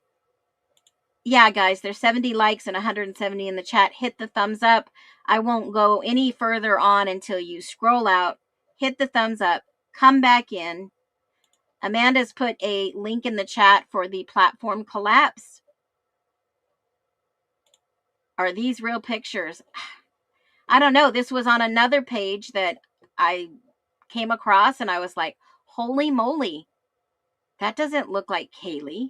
B: yeah, guys, there's 70 likes and 170 in the chat. Hit the thumbs up. I won't go any further on until you scroll out. Hit the thumbs up. Come back in. Amanda's put a link in the chat for the platform collapse. Are these real pictures? I don't know. This was on another page that I came across and I was like, holy moly. That doesn't look like Kaylee.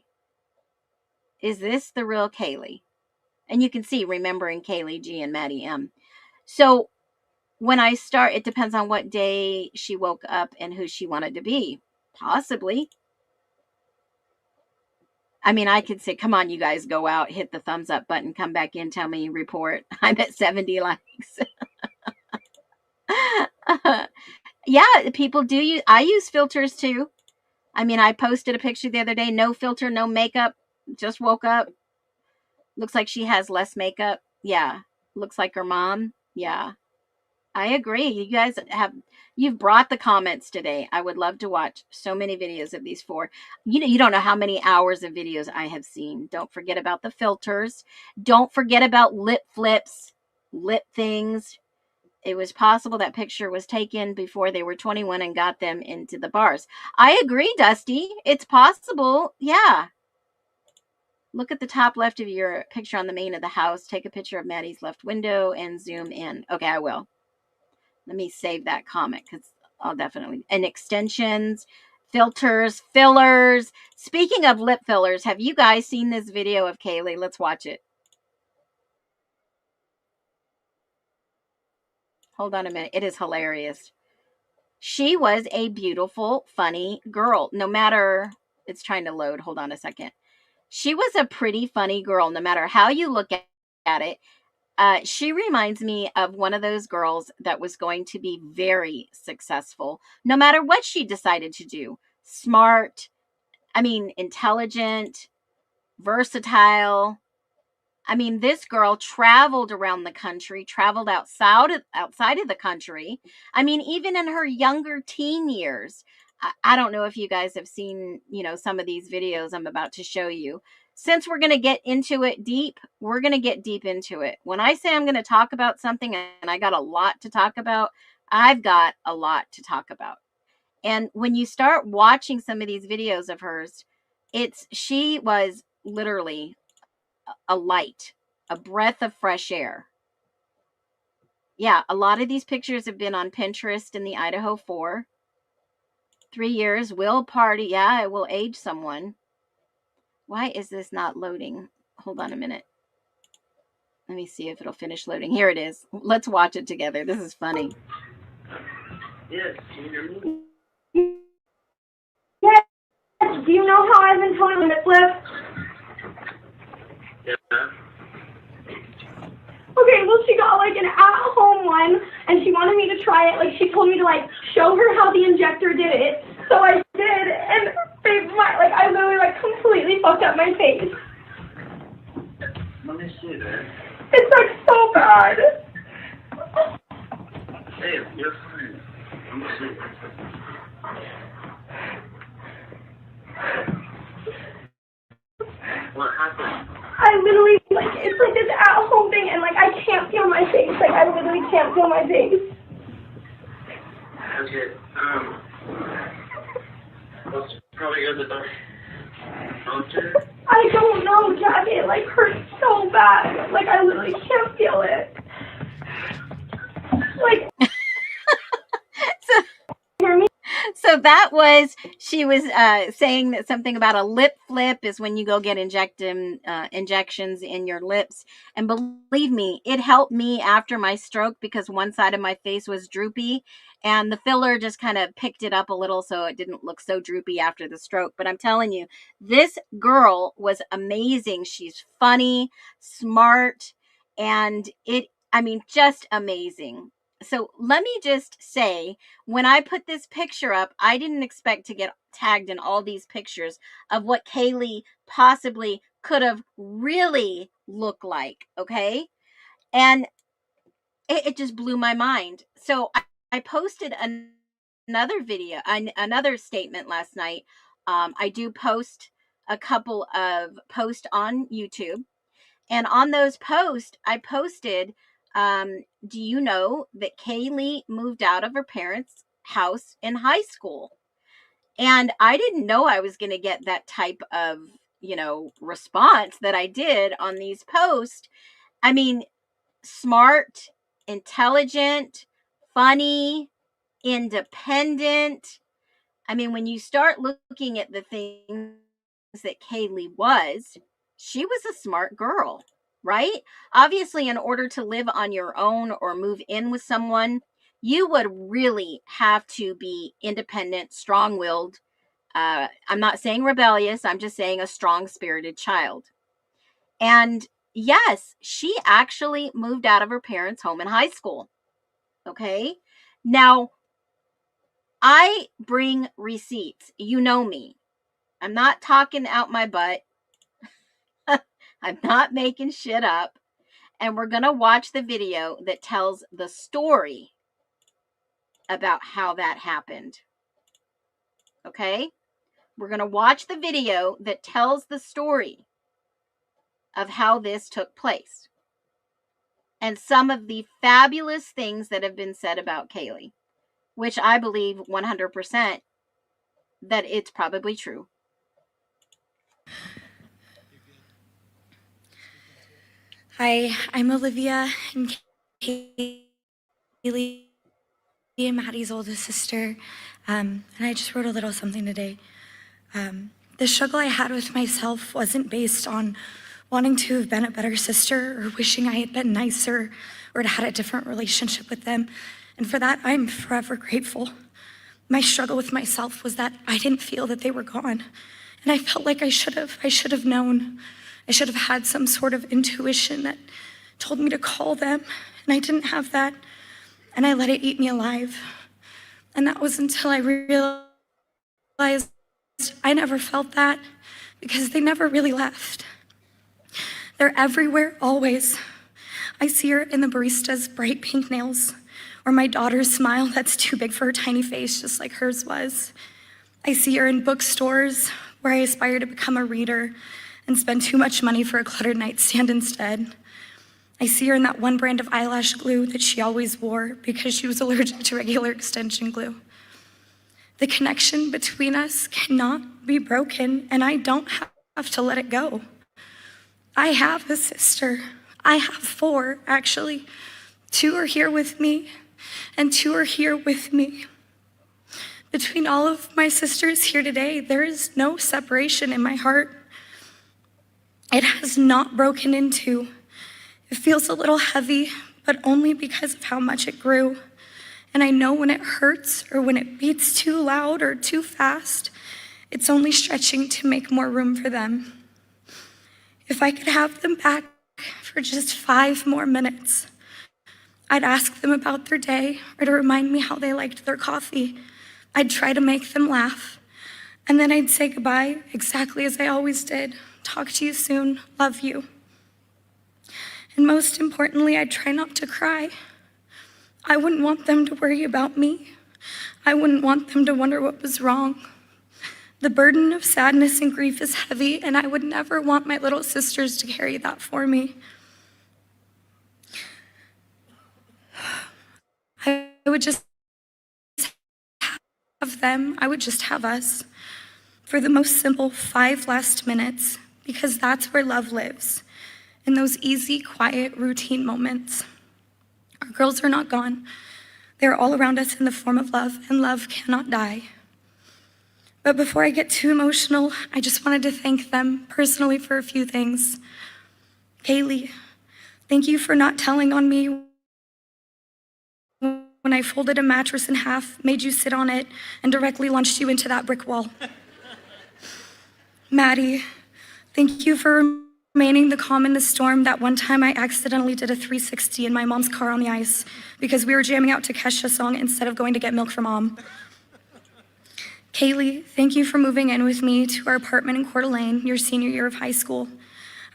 B: Is this the real Kaylee? And you can see Remembering Kaylee G and Maddie M. So when I start, it depends on what day she woke up and who she wanted to be. Possibly. I mean, I could say, come on, you guys, go out, hit the thumbs up button, come back in, tell me, report. I'm at 70 likes. Yeah, people do use, I use filters too. I mean, I posted a picture the other day, no filter, no makeup, just woke up. Looks like she has less makeup. Yeah. Looks like her mom. Yeah. I agree. You guys you've brought the comments today. I would love to watch so many videos of these four. You don't know how many hours of videos I have seen. Don't forget about the filters. Don't forget about lip flips, lip things. It was possible that picture was taken before they were 21 and got them into the bars. I agree, Dusty. It's possible. Yeah. Look at the top left of your picture on the main of the house. Take a picture of Maddie's left window and zoom in. Okay, I will. Let me save that comment because I'll definitely. And extensions, filters, fillers. Speaking of lip fillers, have you guys seen this video of Kaylee? Let's watch it. Hold on a minute. It is hilarious. She was a beautiful, funny girl. No matter, it's trying to load. Hold on a second. She was a pretty funny girl, no matter how you look at it. She reminds me of one of those girls that was going to be very successful, no matter what she decided to do. Smart, intelligent, versatile. I mean, this girl traveled around the country, traveled outside of the country. I mean, even in her younger teen years. I don't know if you guys have seen, some of these videos I'm about to show you. Since we're going to get into it deep, we're going to get deep into it. When I say I'm going to talk about something and I got a lot to talk about, I've got a lot to talk about. And when you start watching some of these videos of hers, she was literally a light, a breath of fresh air. Yeah, a lot of these pictures have been on Pinterest in the Idaho 4. 3 years, will party. Yeah, it will age someone. Why is this not loading? Hold on a minute. Let me see if it'll finish loading. Here it is. Let's watch it together. This is funny.
I: Yes, can you hear me?
C: Yes. Do you know how I've been telling lip flip?
I: Yeah.
C: Okay, well, she got like an at-home one, and she wanted me to try it. Like, she told me to like show her how the injector did it. So I did, and I literally completely fucked up my face.
I: Let me see that.
C: It's so bad.
I: Hey, you're fine. Let me see. What happened?
C: I literally, it's like this at-home thing, and I can't feel my face. I literally can't feel my face.
I: Okay, let's probably go to the doctor.
C: I don't know, Jack. It hurts so bad. I literally can't feel it.
B: that was, she was saying that something about a lip flip is when you go get injections in your lips. And believe me, it helped me after my stroke because one side of my face was droopy and the filler just kind of picked it up a little so it didn't look so droopy after the stroke. But I'm telling you, this girl was amazing. She's funny, smart, and just amazing. So let me just say, when I put this picture up, I didn't expect to get tagged in all these pictures of what Kaylee possibly could have really looked like, okay? And it just blew my mind. So I posted another video, another statement last night. I do post a couple of posts on YouTube. And on those posts, I posted, do you know that Kaylee moved out of her parents' house in high school? And I didn't know I was going to get that type of, response that I did on these posts. I mean, smart, intelligent, funny, independent. I mean, when you start looking at the things that Kaylee was, she was a smart girl, right? Obviously, in order to live on your own or move in with someone, you would really have to be independent, strong willed. I'm not saying rebellious, I'm just saying a strong spirited child. And yes, she actually moved out of her parents' home in high school. Okay. Now, I bring receipts. You know me. I'm not talking out my butt. I'm not making shit up. And we're going to watch the video that tells the story about how that happened. Okay? We're going to watch the video that tells the story of how this took place and some of the fabulous things that have been said about Kaylee, which I believe 100% that it's probably true.
J: Hi, I'm Olivia, and Kaylee, and Maddie's oldest sister, and I just wrote a little something today. The struggle I had with myself wasn't based on wanting to have been a better sister or wishing I had been nicer or had a different relationship with them, and for that, I'm forever grateful. My struggle with myself was that I didn't feel that they were gone, and I felt like I should have known. I should have had some sort of intuition that told me to call them, and I didn't have that, and I let it eat me alive. And that was until I realized I never felt that because they never really left. They're everywhere, always. I see her in the barista's bright pink nails, or my daughter's smile that's too big for her tiny face, just like hers was. I see her in bookstores where I aspire to become a reader and spend too much money for a cluttered nightstand instead. I see her in that one brand of eyelash glue that she always wore because she was allergic to regular extension glue. The connection between us cannot be broken, and I don't have to let it go. I have a sister. I have 4, actually. 2 are here with me, and 2 are here with me. Between all of my sisters here today, there is no separation in my heart. It has not broken in 2. It feels a little heavy, but only because of how much it grew. And I know when it hurts or when it beats too loud or too fast, it's only stretching to make more room for them. If I could have them back for just 5 more minutes, I'd ask them about their day or to remind me how they liked their coffee. I'd try to make them laugh. And then I'd say goodbye exactly as I always did. Talk to you soon, love you. And most importantly, I'd try not to cry. I wouldn't want them to worry about me. I wouldn't want them to wonder what was wrong. The burden of sadness and grief is heavy, and I would never want my little sisters to carry that for me. I would just have them, I would just have us for the most simple 5 last minutes, because that's where love lives, in those easy, quiet, routine moments. Our girls are not gone. They're all around us in the form of love, and love cannot die. But before I get too emotional, I just wanted to thank them personally for a few things. Kaylee, thank you for not telling on me when I folded a mattress in half, made you sit on it, and directly launched you into that brick wall. Maddie, thank you for remaining the calm in the storm. That one time I accidentally did a 360 in my mom's car on the ice because we were jamming out to Kesha's song instead of going to get milk for Mom. Kaylee, thank you for moving in with me to our apartment in Coeur d'Alene, your senior year of high school.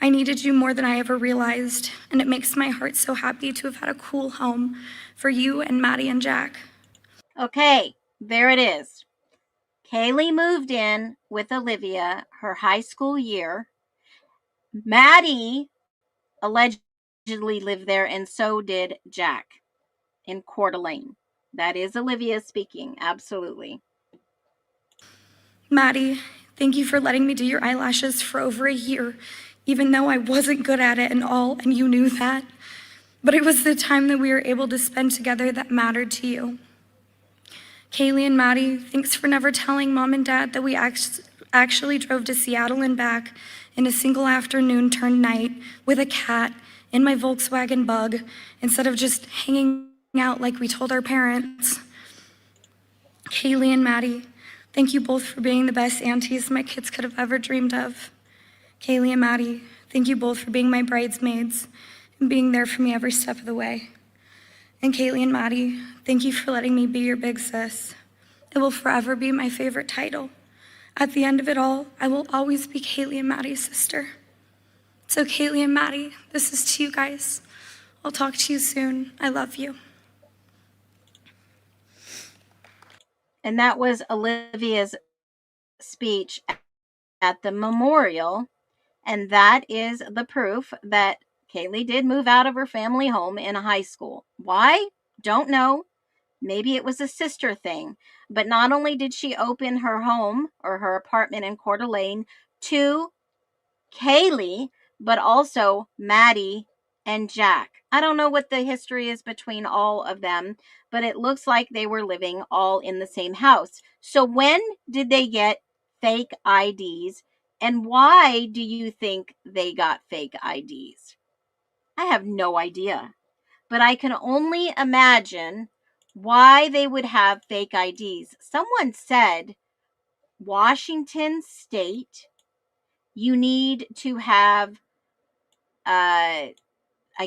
J: I needed you more than I ever realized, and it makes my heart so happy to have had a cool home for you and Maddie and Jack.
B: Okay, there it is. Kaylee moved in with Olivia her high school year. Maddie allegedly lived there, and so did Jack in Coeur d'Alene. That is Olivia speaking, absolutely.
J: Maddie, thank you for letting me do your eyelashes for over a year, even though I wasn't good at it and all, and you knew that. But it was the time that we were able to spend together that mattered to you. Kaylee and Maddie, thanks for never telling Mom and Dad that we actually drove to Seattle and back in a single afternoon turned night with a cat in my Volkswagen Bug instead of just hanging out like we told our parents. Kaylee and Maddie, thank you both for being the best aunties my kids could have ever dreamed of. Kaylee and Maddie, thank you both for being my bridesmaids and being there for me every step of the way. And Kaylee and Maddie, thank you for letting me be your big sis. It will forever be my favorite title. At the end of it all, I will always be Kaylee and Maddie's sister. So Kaylee and Maddie, this is to you guys. I'll talk to you soon. I love you.
B: And that was Olivia's speech at the memorial. And that is the proof that Kaylee did move out of her family home in high school. Why? Don't know. Maybe it was a sister thing. But not only did she open her home or her apartment in Coeur d'Alene to Kaylee, but also Maddie and Jack. I don't know what the history is between all of them, but it looks like they were living all in the same house. So when did they get fake IDs? And why do you think they got fake IDs? I have no idea. But I can only imagine why they would have fake IDs. Someone said Washington State, you need to have, I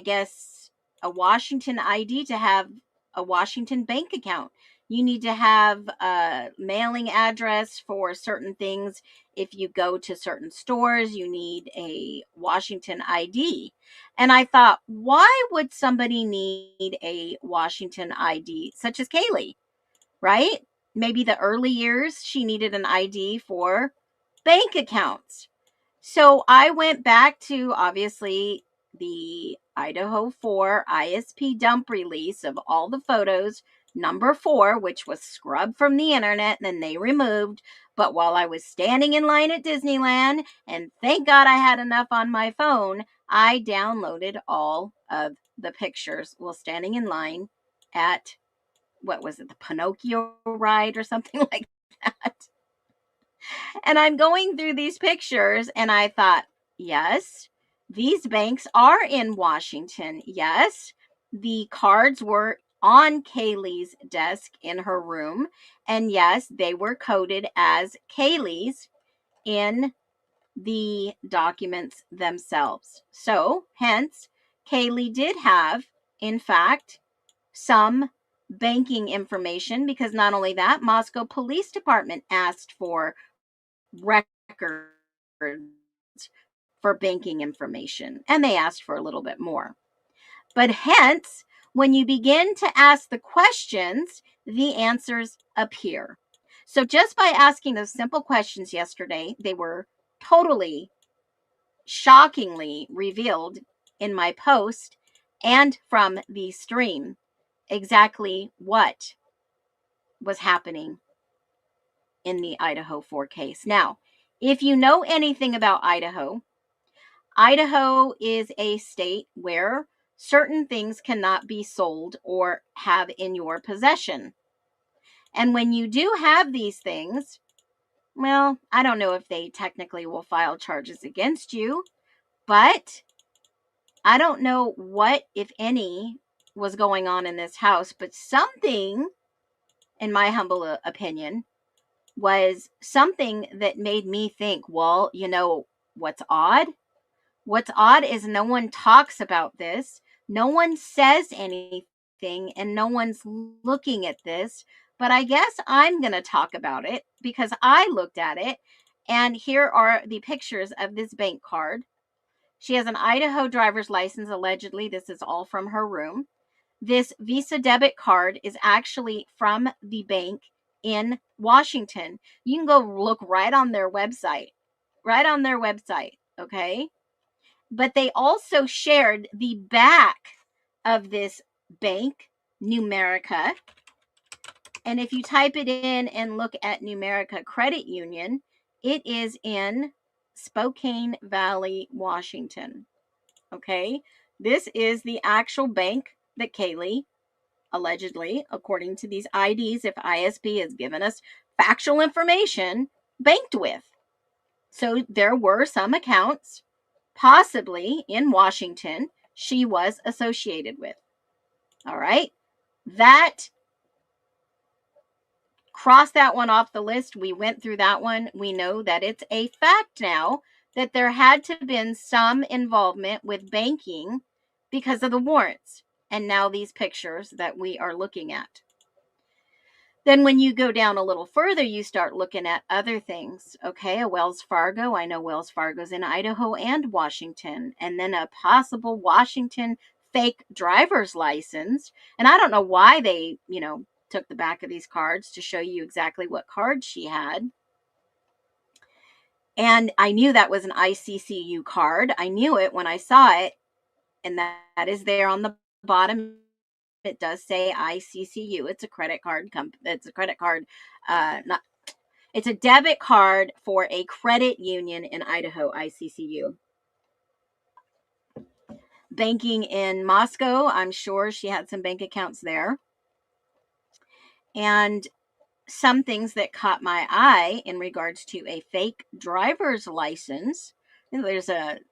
B: guess, a Washington ID to have a Washington bank account. You need to have a mailing address for certain things. If you go to certain stores, you need a Washington ID. And I thought, why would somebody need a Washington ID, such as Kaylee, right? Maybe the early years, she needed an ID for bank accounts. So I went back to, obviously, the Idaho 4 ISP dump release of all the photos, number 4, which was scrubbed from the internet and then they removed. But while I was standing in line at Disneyland, and thank God I had enough on my phone, I downloaded all of the pictures while standing in line at, what was it, the Pinocchio ride or something like that. And I'm going through these pictures and I thought, yes, these banks are in Washington. Yes, the cards were on Kaylee's desk in her room. And yes, they were coded as Kaylee's in the documents themselves. So, hence, Kaylee did have, in fact, some banking information, because not only that, Moscow Police Department asked for records for banking information, and they asked for a little bit more. But hence, when you begin to ask the questions, the answers appear. So just by asking those simple questions yesterday, they were totally, shockingly revealed in my post and from the stream exactly what was happening in the Idaho 4 case. Now, if you know anything about Idaho, Idaho is a state where certain things cannot be sold or have in your possession. And when you do have these things, well, I don't know if they technically will file charges against you, but I don't know what, if any, was going on in this house, but something, in my humble opinion, was something that made me think, well, you know, what's odd? What's odd is no one talks about this. No one says anything, and no one's looking at this. But I guess I'm going to talk about it because I looked at it. And here are the pictures of this bank card. She has an Idaho driver's license, allegedly. This is all from her room. This Visa debit card is actually from the bank in Washington. You can go look right on their website. Right on their website, okay? But they also shared the back of this bank, Numerica. And if you type it in and look at Numerica Credit Union, it is in Spokane Valley, Washington. Okay, this is the actual bank that Kaylee, allegedly, according to these IDs, if ISP has given us factual information, banked with. So there were some accounts, possibly in Washington, she was associated with. All right, that, cross that one off the list. We went through that one. We know that it's a fact now that there had to have been some involvement with banking because of the warrants. And now these pictures that we are looking at. Then when you go down a little further, you start looking at other things. Okay, a Wells Fargo. I know Wells Fargo's in Idaho and Washington. And then a possible Washington fake driver's license. And I don't know why they, took the back of these cards to show you exactly what card she had. And I knew that was an ICCU card. I knew it when I saw it. And that is there on the bottom. It does say ICCU. It's a credit card. It's a credit card. It's a debit card for a credit union in Idaho, ICCU. Banking in Moscow. I'm sure she had some bank accounts there. And some things that caught my eye in regards to a fake driver's license. There's it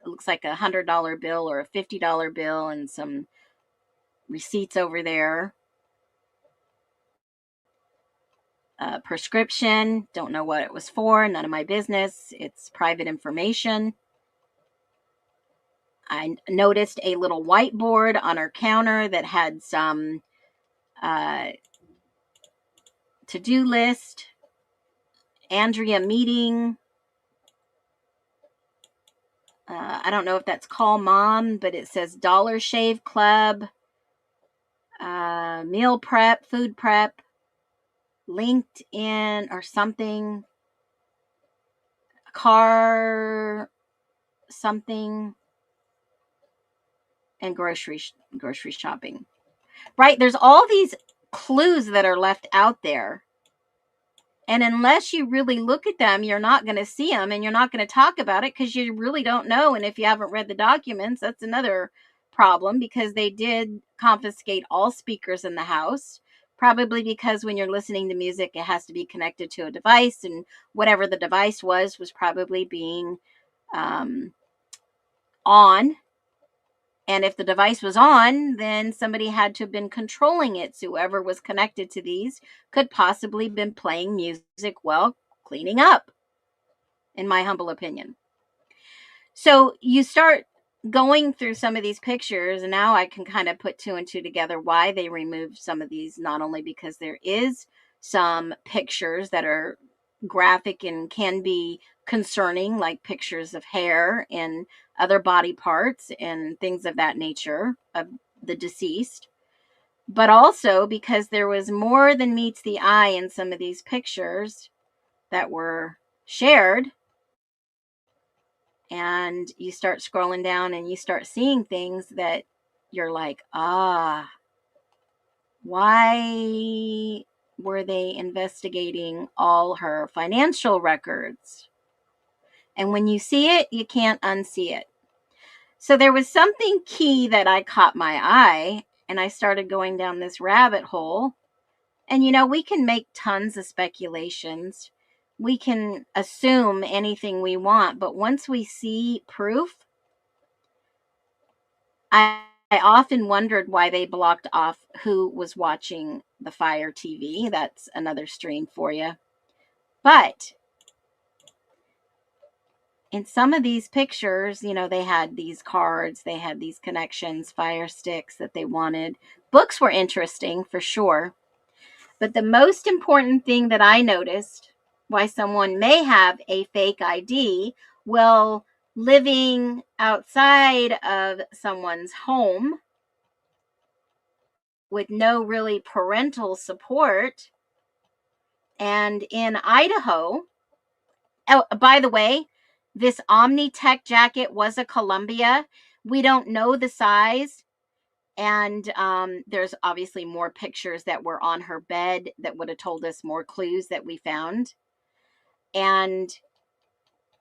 B: looks like $100 bill or a $50 bill and some receipts over there. Prescription, don't know what it was for, none of my business. It's private information. I noticed a little whiteboard on her counter that had some to-do list, Andrea meeting. I don't know if that's Call Mom, but it says Dollar Shave Club, meal prep, food prep, LinkedIn or something, car something, and grocery shopping. Right? There's all these clues that are left out there. And unless you really look at them, you're not going to see them and you're not going to talk about it because you really don't know. And if you haven't read the documents, that's another problem because they did confiscate all speakers in the house. Probably because when you're listening to music, it has to be connected to a device. And whatever the device was probably being on. And if the device was on, then somebody had to have been controlling it. So whoever was connected to these could possibly have been playing music while cleaning up, in my humble opinion. So you start going through some of these pictures, and now I can kind of put two and two together why they removed some of these, not only because there is some pictures that are graphic and can be concerning, like pictures of hair and other body parts and things of that nature of the deceased, but also because there was more than meets the eye in some of these pictures that were shared. And you start scrolling down and you start seeing things that you're like, why were they investigating all her financial records? And when you see it, you can't unsee it. So there was something key that I caught my eye, and I started going down this rabbit hole. And, we can make tons of speculations. we can assume anything we want, but once we see proof, I often wondered why they blocked off who was watching the Fire TV. That's another stream for you. But in some of these pictures, you know, they had these cards, they had these connections, fire sticks that they wanted. Books were interesting for sure. But the most important thing that I noticed, why someone may have a fake ID, well, living outside of someone's home with no really parental support, and in Idaho. Oh, by the way, this Omnitech jacket was a Columbia. We don't know the size. And there's obviously more pictures that were on her bed that would have told us more clues that we found. And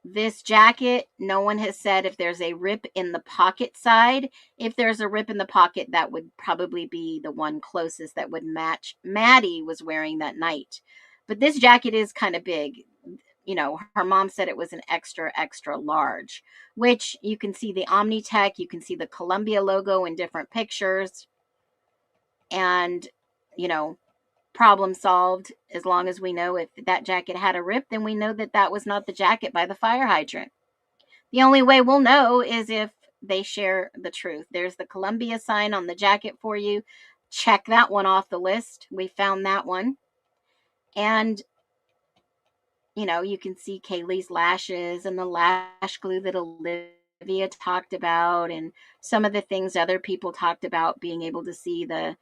B: this jacket, no one has said if there's a rip in the pocket side. If there's a rip in the pocket, that would probably be the one closest that would match Maddie was wearing that night. But this jacket is kind of big. You know, her mom said it was an extra, extra large, which you can see the Omnitech, you can see the Columbia logo in different pictures. And, you know, problem solved. As long as we know if that jacket had a rip, then we know that that was not the jacket by the fire hydrant. The only way we'll know is if they share the truth. There's the Columbia sign on the jacket for you. Check that one off the list. We found that one. And, you know, you can see Kaylee's lashes and the lash glue that Olivia talked about, and some of the things other people talked about, being able to see the,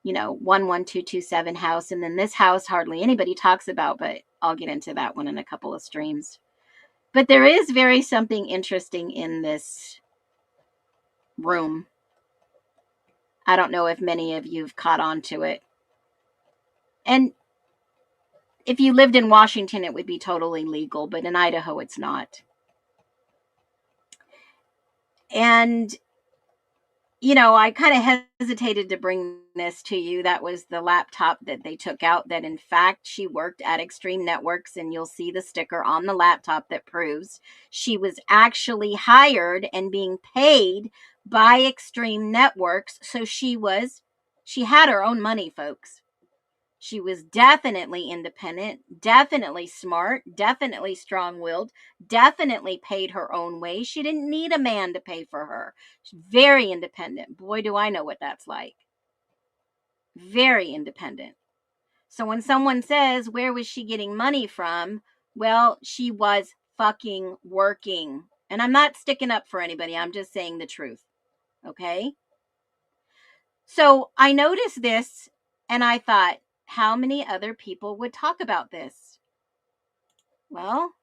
B: you know, 11227 house. And then this house hardly anybody talks about, but I'll get into that one in a couple of streams. But there is very something interesting in this room. I don't know if many of you've caught on to it. And if you lived in Washington, it would be totally legal, but in Idaho, it's not. And, you know, I kind of hesitated to bring this to you. That was the laptop that they took out, that in fact she worked at Extreme Networks, and you'll see the sticker on the laptop that proves she was actually hired and being paid by Extreme Networks. So she had her own money, folks. She was definitely independent, definitely smart, definitely strong-willed, definitely paid her own way. She didn't need a man to pay for her. She's very independent. Boy, do I know what that's like. Very independent. So when someone says, where was she getting money from? Well, she was fucking working. And I'm not sticking up for anybody. I'm just saying the truth. Okay? So I noticed this and I thought, how many other people would talk about this? Well,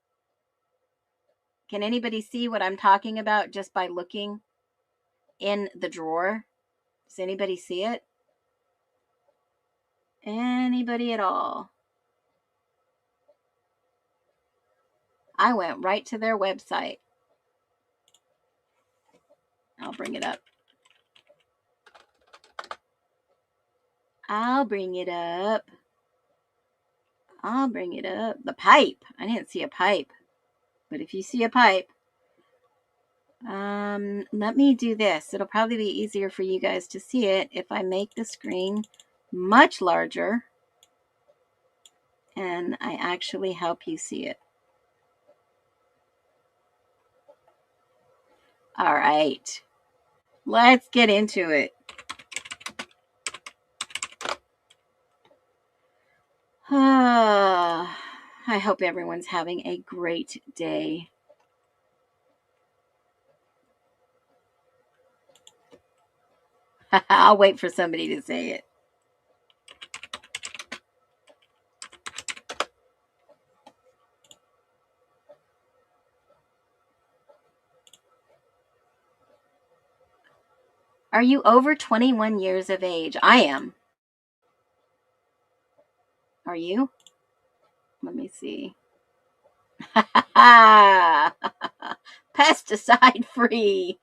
B: can anybody see what I'm talking about just by looking in the drawer? Does anybody see it? Anybody at all? I went right to their website. I'll bring it up. I'll bring it up. The pipe. I didn't see a pipe. But if you see a pipe, let me do this. It'll probably be easier for you guys to see it if I make the screen much larger and I actually help you see it. All right, let's get into it. I hope everyone's having a great day. I'll wait for somebody to say it. Are you over 21 years of age? I am. Are you? Let me see. Pesticide free.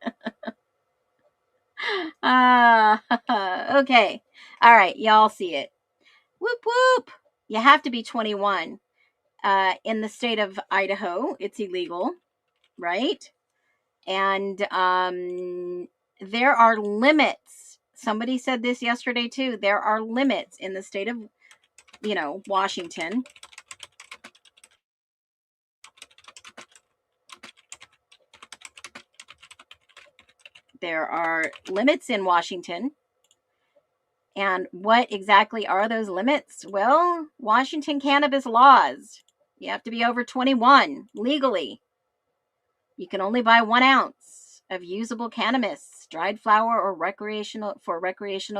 B: Okay. All right. Y'all see it. Whoop, whoop. You have to be 21. in the state of Idaho, it's illegal, right? And there are limits. Somebody said this yesterday too. There are limits in the state of, Washington. There are limits in Washington. And what exactly are those limits? Well, Washington cannabis laws. You have to be over 21 legally. You can only buy 1 ounce of usable cannabis, dried flower, or recreational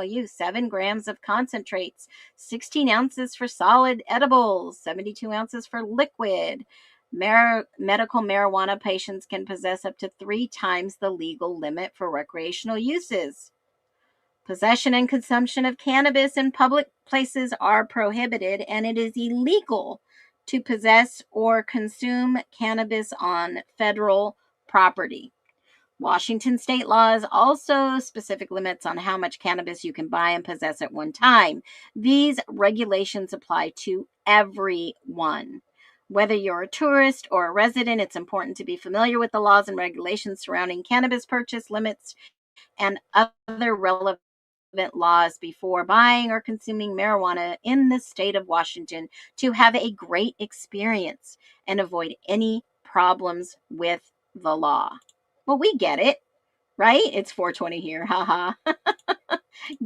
B: use. 7 grams of concentrates, 16 ounces for solid edibles, 72 ounces for liquid. Medical marijuana patients can possess up to 3 times the legal limit for recreational uses. Possession and consumption of cannabis in public places are prohibited, and it is illegal to possess or consume cannabis on federal property. Washington state laws also specific limits on how much cannabis you can buy and possess at one time. These regulations apply to everyone. Whether you're a tourist or a resident, it's important to be familiar with the laws and regulations surrounding cannabis purchase limits and other relevant laws before buying or consuming marijuana in the state of Washington to have a great experience and avoid any problems with the law. Well, we get it, right? It's 420 here. Haha.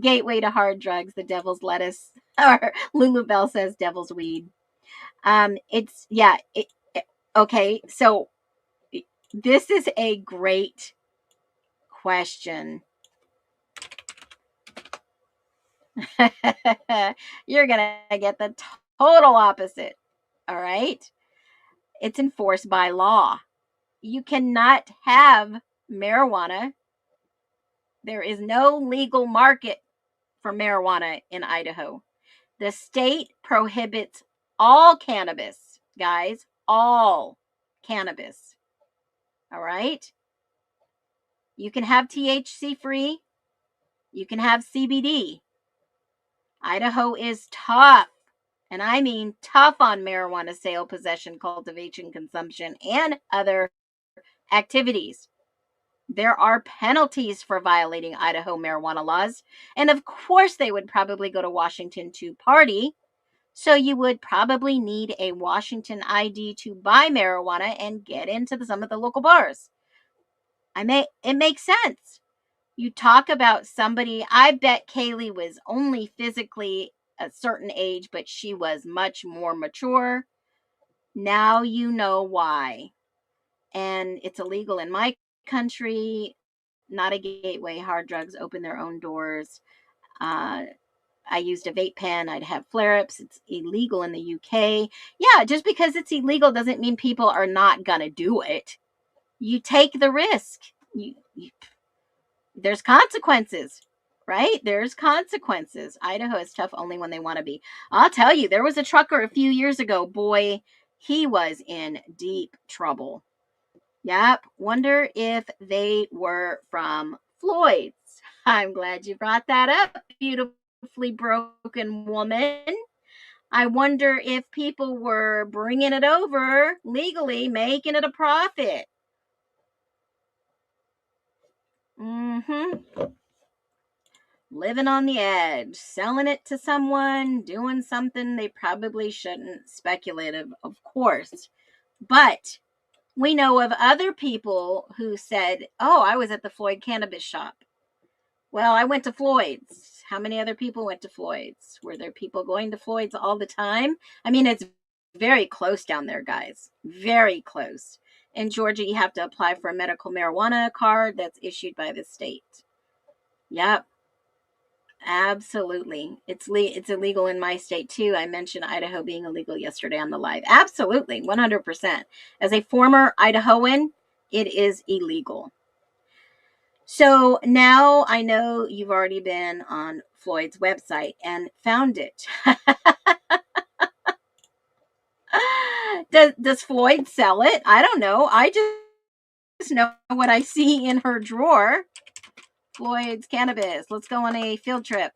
B: Gateway to hard drugs, the devil's lettuce. Or Lulu Bell says devil's weed. Okay, so this is a great question. You're going to get the total opposite. All right. It's enforced by law. You cannot have marijuana. There is no legal market for marijuana in Idaho. The state prohibits all cannabis, guys, all cannabis. All right. You can have THC free. You can have CBD. Idaho is tough, and I mean tough, on marijuana sale, possession, cultivation, consumption, and other activities. There are penalties for violating Idaho marijuana laws, and of course they would probably go to Washington to party, so you would probably need a Washington ID to buy marijuana and get into some of the local bars. It makes sense. You talk about somebody, I bet Kaylee was only physically a certain age, but she was much more mature. Now you know why. And it's illegal in my country, not a gateway. Hard drugs open their own doors. I used a vape pen. I'd have flare-ups. It's illegal in the UK. Yeah, just because it's illegal doesn't mean people are not going to do it. You take the risk. There's consequences, right? There's consequences. Idaho is tough only when they want to be. I'll tell you, there was a trucker a few years ago. Boy, he was in deep trouble. Yep. Wonder if they were from Floyd's. I'm glad you brought that up, beautifully broken woman. I wonder if people were bringing it over legally, making it a profit. Living on the edge, selling it to someone, doing something they probably shouldn't. Speculative, of course. But we know of other people who said, oh, I was at the Floyd cannabis shop. Well, I went to Floyd's. How many other people went to Floyd's? Were there people going to Floyd's all the time? I mean, it's very close down there, guys. Very close. In Georgia, you have to apply for a medical marijuana card that's issued by the state. Yep. Absolutely. It's illegal in my state too. I mentioned Idaho being illegal yesterday on the live. Absolutely. 100%. As a former Idahoan, it is illegal. So now I know you've already been on Floyd's website and found it. Does Floyd sell it? I don't know. I just know what I see in her drawer. Floyd's cannabis. Let's go on a field trip.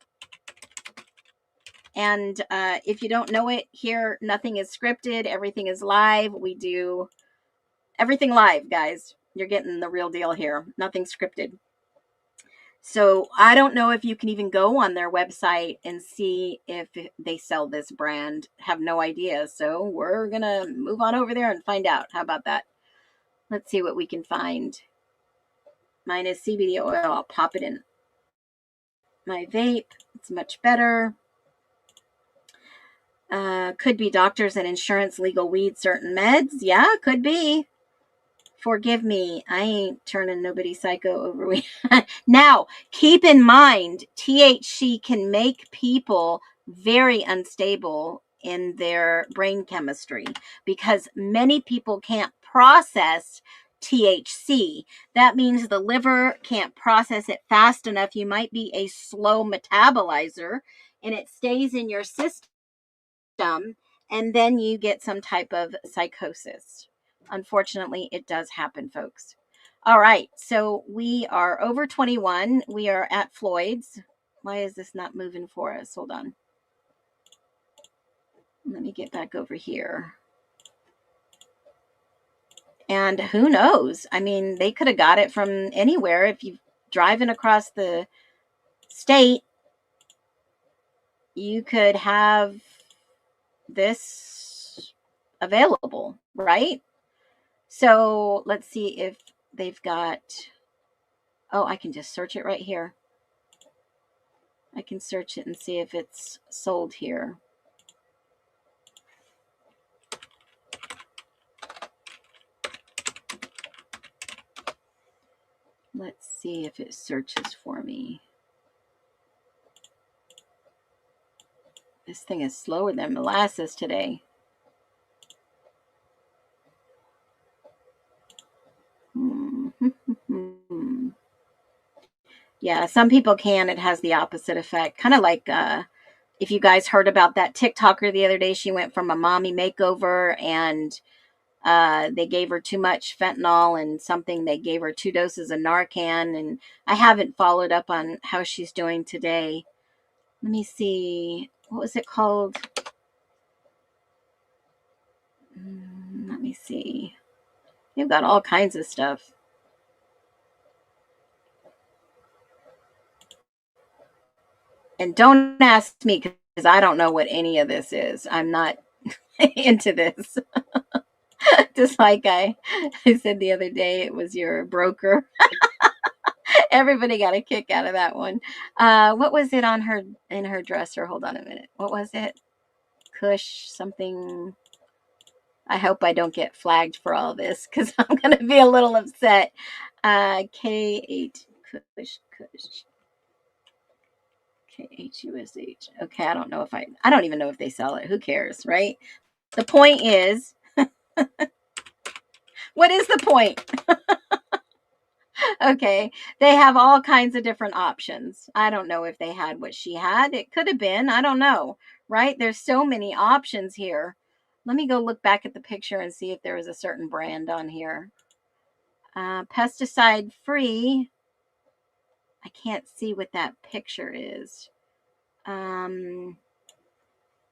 B: And if you don't know it, here, nothing is scripted. Everything is live. We do everything live, guys. You're getting the real deal here. Nothing scripted. So I don't know if you can even go on their website and see if they sell this brand. Have no idea. So we're going to move on over there and find out. How about that? Let's see what we can find. Mine is CBD oil. I'll pop it in my vape. It's much better. Could be doctors and insurance, legal weed, certain meds. Yeah, could be. Forgive me. I ain't turning nobody psycho over weed. Now, keep in mind, THC can make people very unstable in their brain chemistry because many people can't process THC. That means the liver can't process it fast enough. You might be a slow metabolizer and it stays in your system, and then you get some type of psychosis. Unfortunately, it does happen, folks. All right, so we are over 21. We are at Floyd's. Why is this not moving for us? Hold on. Let me get back over here. And who knows? I mean, they could have got it from anywhere. If you're driving across the state, you could have this available, right? So let's see if they've got, oh, I can just search it right here. I can search it and see if it's sold here. Let's see if it searches for me. This thing is slower than molasses today. Yeah, some people can. It has the opposite effect. Kind of like if you guys heard about that TikToker the other day, she went from a mommy makeover and they gave her too much fentanyl and something. They gave her 2 doses of Narcan, and I haven't followed up on how she's doing today. Let me see. What was it called? Let me see. You've got all kinds of stuff. And don't ask me because I don't know what any of this is. I'm not into this. Just like I said the other day, it was your broker. Everybody got a kick out of that one. What was it on her, in her dresser? Hold on a minute. What was it? Kush something. I hope I don't get flagged for all this because I'm going to be a little upset. K8 Kush. KHUSH. Okay, I don't know if I don't even know if they sell it. Who cares, right? The point is, what is the point? Okay, they have all kinds of different options. I don't know if they had what she had. It could have been. I don't know, right? There's so many options here. Let me go look back at the picture and see if there was a certain brand on here. Pesticide free. I can't see what that picture is.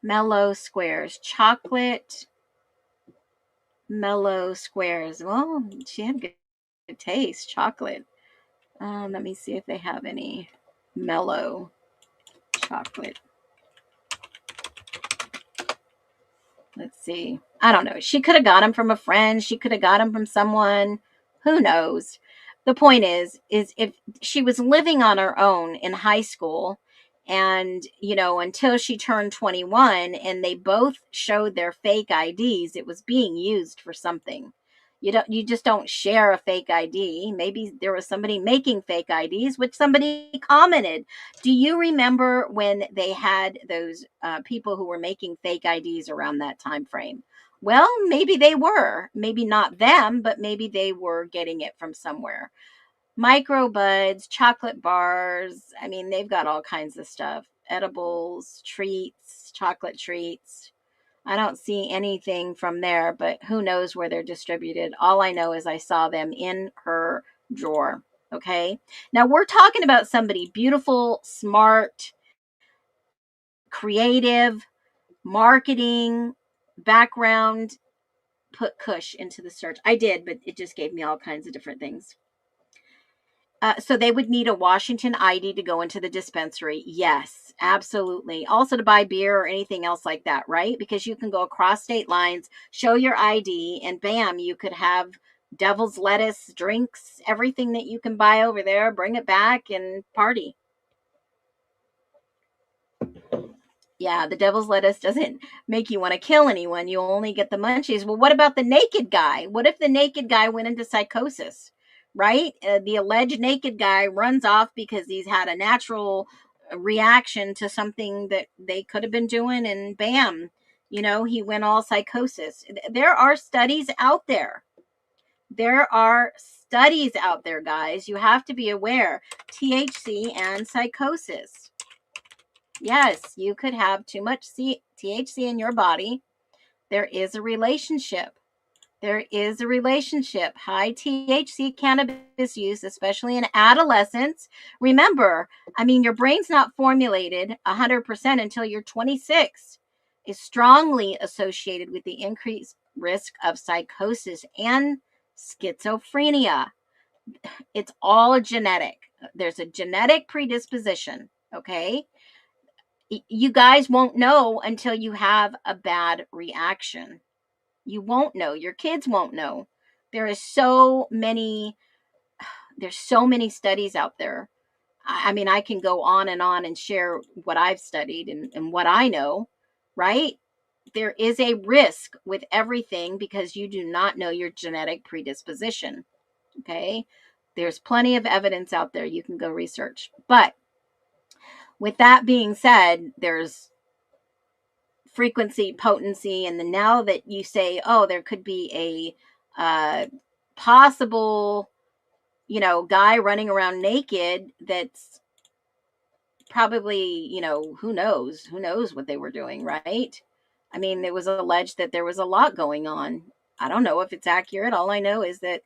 B: Mellow squares. Chocolate mellow squares. Well, she had good taste. Chocolate. Let me see if they have any mellow chocolate. Let's see. I don't know. She could have got them from a friend. She could have got them from someone. Who knows? The point is if she was living on her own in high school and, until she turned 21 and they both showed their fake IDs, it was being used for something. You just don't share a fake ID. Maybe there was somebody making fake IDs, which somebody commented. Do you remember when they had those people who were making fake IDs around that time frame? Well, maybe they were. Maybe not them, but maybe they were getting it from somewhere. Microbuds, chocolate bars. I mean, they've got all kinds of stuff. Edibles, treats, chocolate treats. I don't see anything from there, but who knows where they're distributed. All I know is I saw them in her drawer. Okay. Now we're talking about somebody beautiful, smart, creative, marketing, background, put Kush into the search. I did, but it just gave me all kinds of different things. So they would need a Washington ID to go into the dispensary. Yes, absolutely. Also to buy beer or anything else like that, right? Because you can go across state lines, show your ID, and bam, you could have devil's lettuce, drinks, everything that you can buy over there, bring it back and party. Yeah, the devil's lettuce doesn't make you want to kill anyone. You only get the munchies. Well, what about the naked guy? What if the naked guy went into psychosis, right? The alleged naked guy runs off because he's had a natural reaction to something that they could have been doing, and bam, he went all psychosis. There are studies out there. There are studies out there, guys. You have to be aware. THC and psychosis. Yes, you could have too much THC in your body. There is a relationship. There is a relationship. High THC cannabis use, especially in adolescence. Remember, your brain's not formulated 100% until you're 26. Is strongly associated with the increased risk of psychosis and schizophrenia. It's all genetic. There's a genetic predisposition, okay? You guys won't know until you have a bad reaction. You won't know. Your kids won't know. There's so many studies out there. I can go on and share what I've studied and what I know, right? There is a risk with everything because you do not know your genetic predisposition. Okay? There's plenty of evidence out there you can go research. But with that being said, there's frequency, potency, and then now that you say, oh, there could be a possible, guy running around naked that's probably, who knows what they were doing, right? It was alleged that there was a lot going on. I don't know if it's accurate. All I know is that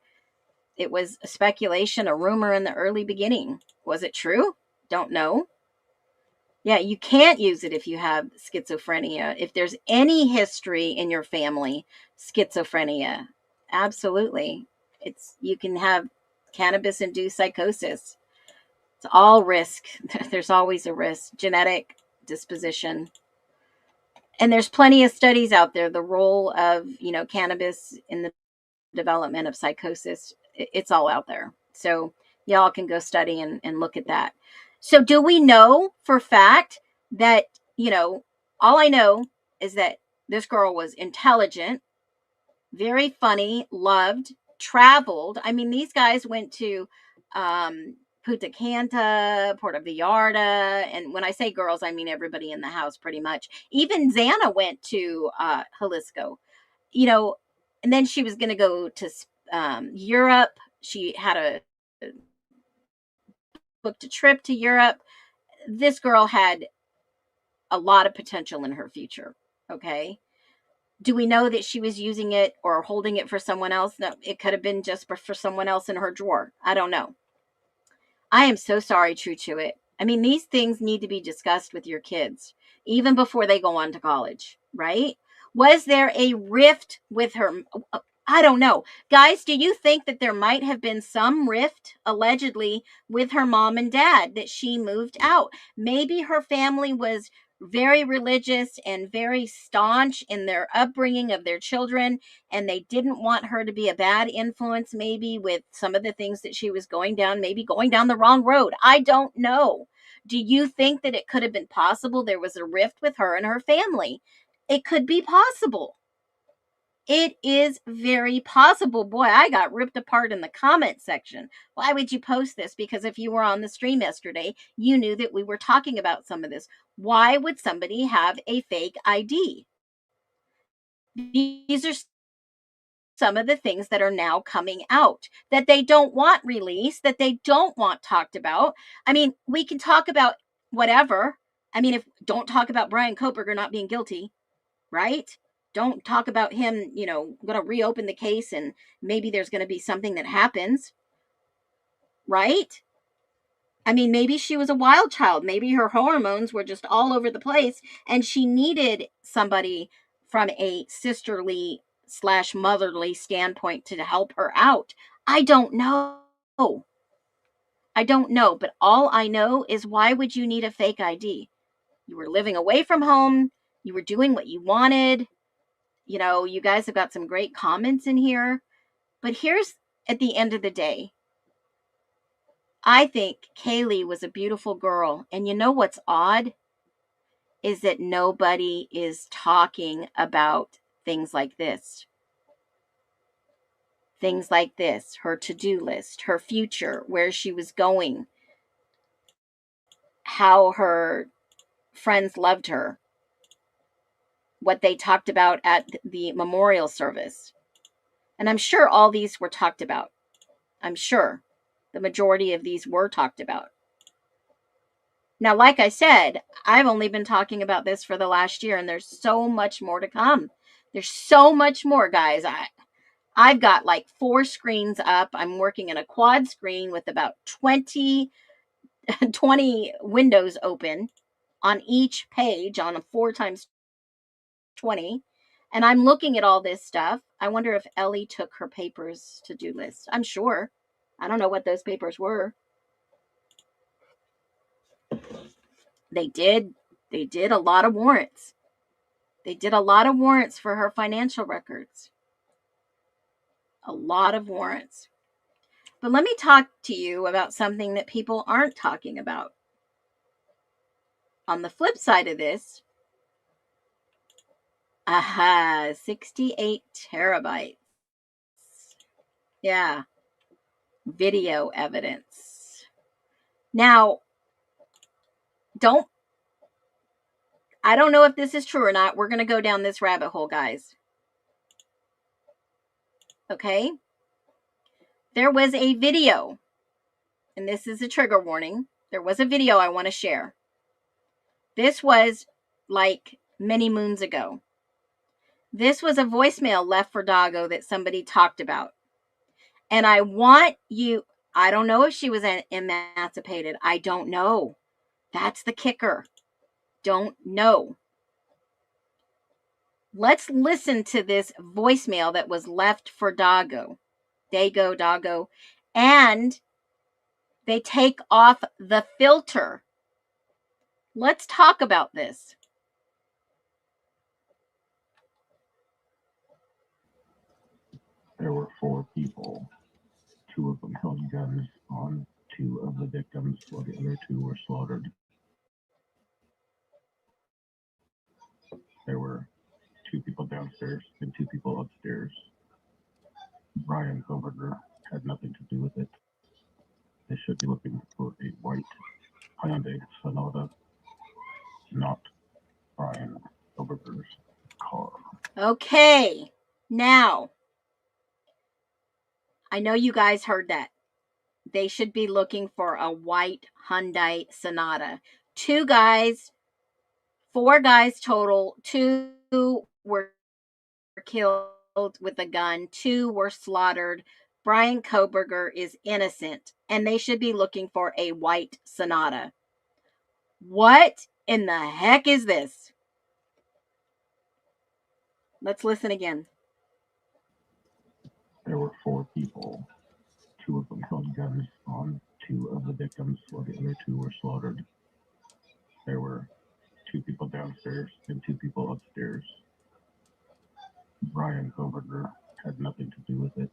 B: it was a speculation, a rumor in the early beginning. Was it true? Don't know. Yeah, you can't use it if you have schizophrenia. If there's any history in your family, schizophrenia, absolutely. You can have cannabis-induced psychosis. It's all risk. There's always a risk, genetic disposition. And there's plenty of studies out there, the role of, cannabis in the development of psychosis. It's all out there. So y'all can go study and look at that. So do we know for fact that, all I know is that this girl was intelligent, very funny, loved, traveled. These guys went to Punta Cana, Puerto Vallarta. And when I say girls, I mean everybody in the house pretty much. Even Xana went to Jalisco, and then she was going to go to Europe. She had booked a trip to Europe. This girl had a lot of potential in her future. Okay. Do we know that she was using it or holding it for someone else? No, it could have been just for someone else in her drawer. I don't know. I am so sorry, True to It. These things need to be discussed with your kids, even before they go on to college, right? Was there a rift with her? I don't know. Guys, do you think that there might have been some rift, allegedly, with her mom and dad, that she moved out? Maybe her family was very religious and very staunch in their upbringing of their children, and they didn't want her to be a bad influence, maybe with some of the things that she was going down, maybe going down the wrong road. I don't know. Do you think that it could have been possible there was a rift with her and her family? It could be possible. It is very possible. Boy, I got ripped apart in the comment section. Why would you post this? Because if you were on the stream yesterday, you knew that we were talking about some of this. Why would somebody have a fake ID? These are some of the things that are now coming out that they don't want released, that they don't want talked about. We can talk about whatever. Don't talk about Brian Koberger not being guilty, right? Don't talk about him, going to reopen the case and maybe there's going to be something that happens, right? I mean, maybe she was a wild child. Maybe her hormones were just all over the place and she needed somebody from a sisterly / motherly standpoint to help her out. I don't know. I don't know, but all I know is, why would you need a fake ID? You were living away from home. You were doing what you wanted. You know, you guys have got some great comments in here. But here's, at the end of the day, I think Kaylee was a beautiful girl. And you know what's odd? Is that nobody is talking about things like this. Things like this, her to-do list, her future, where she was going, how her friends loved her, what they talked about at the memorial service. And I'm sure all these were talked about. I'm sure the majority of these were talked about. Now, like I said, I've only been talking about this for the last year, and there's so much more to come. There's so much more, guys. I've got like 4 screens up. I'm working in a quad screen with about 20 windows open on each page on a 4 times 20. And I'm looking at all this stuff. I wonder if Ellie took her papers to-do list. I'm sure. I don't know what those papers were. They did a lot of warrants. They did a lot of warrants for her financial records. A lot of warrants. But let me talk to you about something that people aren't talking about. On the flip side of this, 68 terabytes. Yeah. Video evidence. Now, I don't know if this is true or not. We're going to go down this rabbit hole, guys. Okay? There was a video, and this is a trigger warning. There was a video I want to share. This was like many moons ago. This was a voicemail left for Doggo that somebody talked about. And I want you, I don't know if she was emancipated. I don't know. That's the kicker. Don't know. Let's listen to this voicemail that was left for Doggo. Doggo. And they take off the filter. Let's talk about this.
K: There were 4 people. 2 of them held guns on 2 of the victims, while the other 2 were slaughtered. There were 2 people downstairs and 2 people upstairs. Brian Koberger had nothing to do with it. They should be looking for a white Hyundai Sonata, not Brian Koberger's car.
B: Okay. Now, I know you guys heard that. They should be looking for a white Hyundai Sonata. 4 guys total. 2 were killed with a gun. 2 were slaughtered. Brian Koberger is innocent, and they should be looking for a white Sonata. What in the heck is this? Let's listen again.
K: There were 4 people. 2 of them held guns on 2 of the victims, while the other 2 were slaughtered. There were 2 people downstairs and 2 people upstairs. Brian Koberger had nothing to do with it.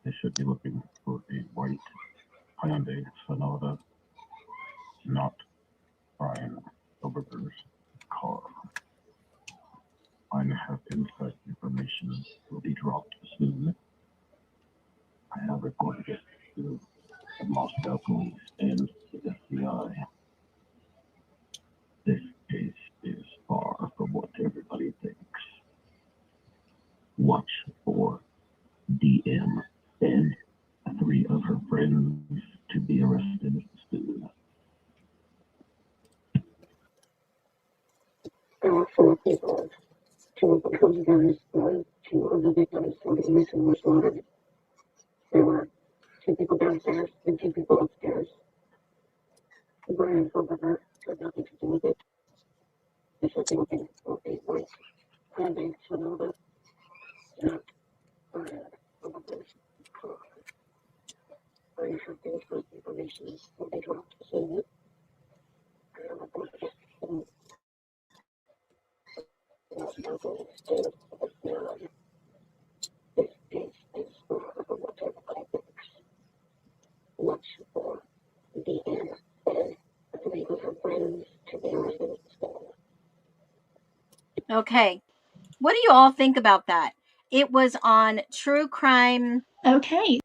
K: They should be looking for a white Hyundai Sonata, not Brian Koberger's car. I have inside information will be dropped soon. I have reported it to the Moscow police and the FBI. This case is far from what everybody thinks. Watch for DM and 3 of her friends to be arrested soon. There were 4 people. 2 of them held guns on 2 of the victims, while the other 2 were slaughtered. There were 2 people downstairs and 2 people upstairs. Brian Hilberger had nothing to do with it. They should be looking for a white handing Sonoma, not Brian Hilberger's car. I have things for information when they dropped saying it. I am a project in Los Angeles, state of Maryland. This case is for what type of topics. Watch for DNA. Three of her friends to be arrested instead.
B: Okay. What do you all think about that? It was on True Crime.
L: Okay.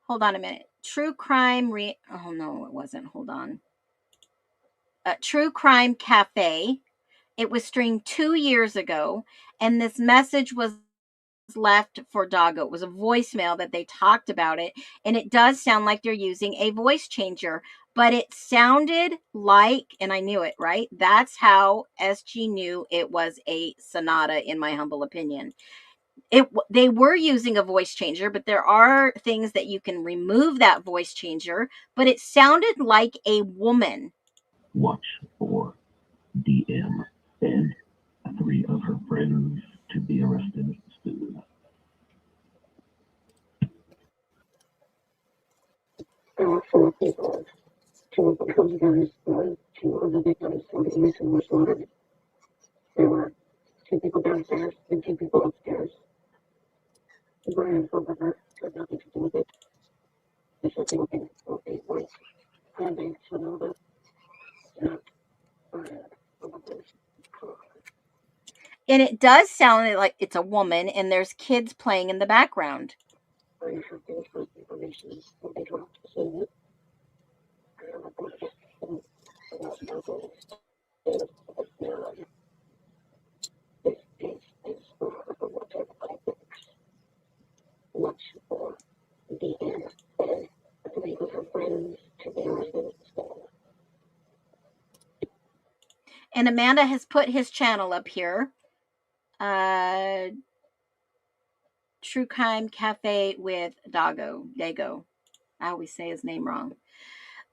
B: Hold on a minute. True Crime. Oh, no, it wasn't. Hold on. True Crime Cafe. It was streamed 2 years ago, and this message was left for Doggo. It was a voicemail that they talked about it, and it does sound like they're using a voice changer, but it sounded like, and I knew it, right? That's how SG knew it was a Sonata, in my humble opinion. They were using a voice changer, but there are things that you can remove that voice changer, but it sounded like a woman.
K: Watch for DM and three of her friends to be arrested soon. There were 4 people. 2 of the guys were 2 of the victims of the use were slaughtered. There were 2 people downstairs and 2 people upstairs. Brian Hilberger had nothing to do with it. They should be looking for a white handing Sonoma, not Brian Hilberger's car.
B: And it does sound like it's a woman, and there's kids playing in the background.
K: I have things for information when they dropped saying it. I am a project in Los Angeles, state of Maryland. This case is for what type of topics. Watch for DNA and 3 of her friends to be arrested instead.
B: And Amanda has put his channel up here. True Crime Cafe with Dago. I always say his name wrong.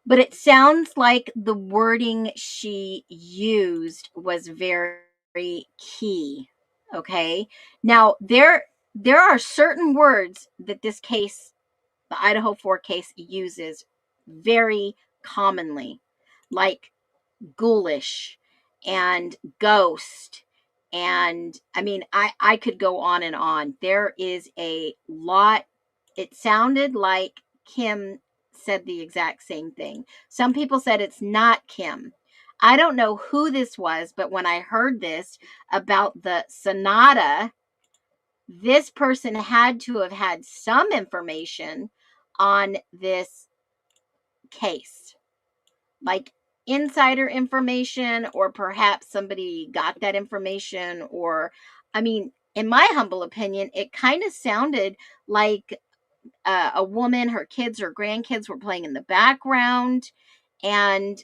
B: But it sounds like the wording she used was very key. Okay. Now, there are certain words that this case, the Idaho 4 case, uses very commonly, like ghoulish and ghost. And I mean, I could go on and on. There is a lot. It sounded like Kim said the exact same thing. Some people said it's not Kim. I don't know who this was, but when I heard this about the Sonata, this person had to have had some information on this case, like insider information, or perhaps somebody got that information, or, I mean, in my humble opinion, it kind of sounded like a woman, her kids or grandkids were playing in the background. And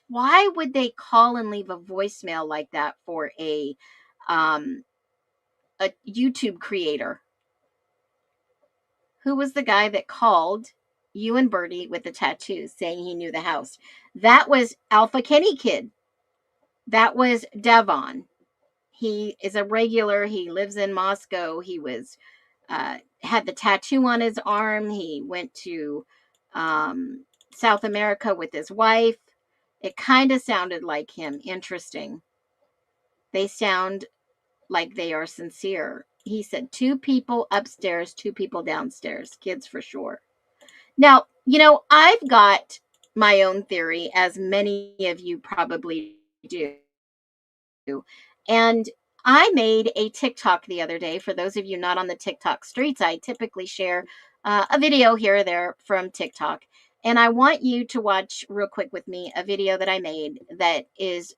B: why would they call and leave a voicemail like that for a YouTube creator? Who was the guy that called you and Birdie with the tattoos saying he knew the house? That was Alpha Kenny Kid. That was Devon. He is a regular. He lives in Moscow. He was had the tattoo on his arm. He went to South America with his wife. It kind of sounded like him. Interesting. They sound like they are sincere. He said 2 people upstairs, 2 people downstairs. Kids for sure. Now, you know, I've got my own theory, as many of you probably do. And I made a TikTok the other day. For those of you not on the TikTok streets, I typically share a video here or there from TikTok. And I want you to watch real quick with me a video that I made that is,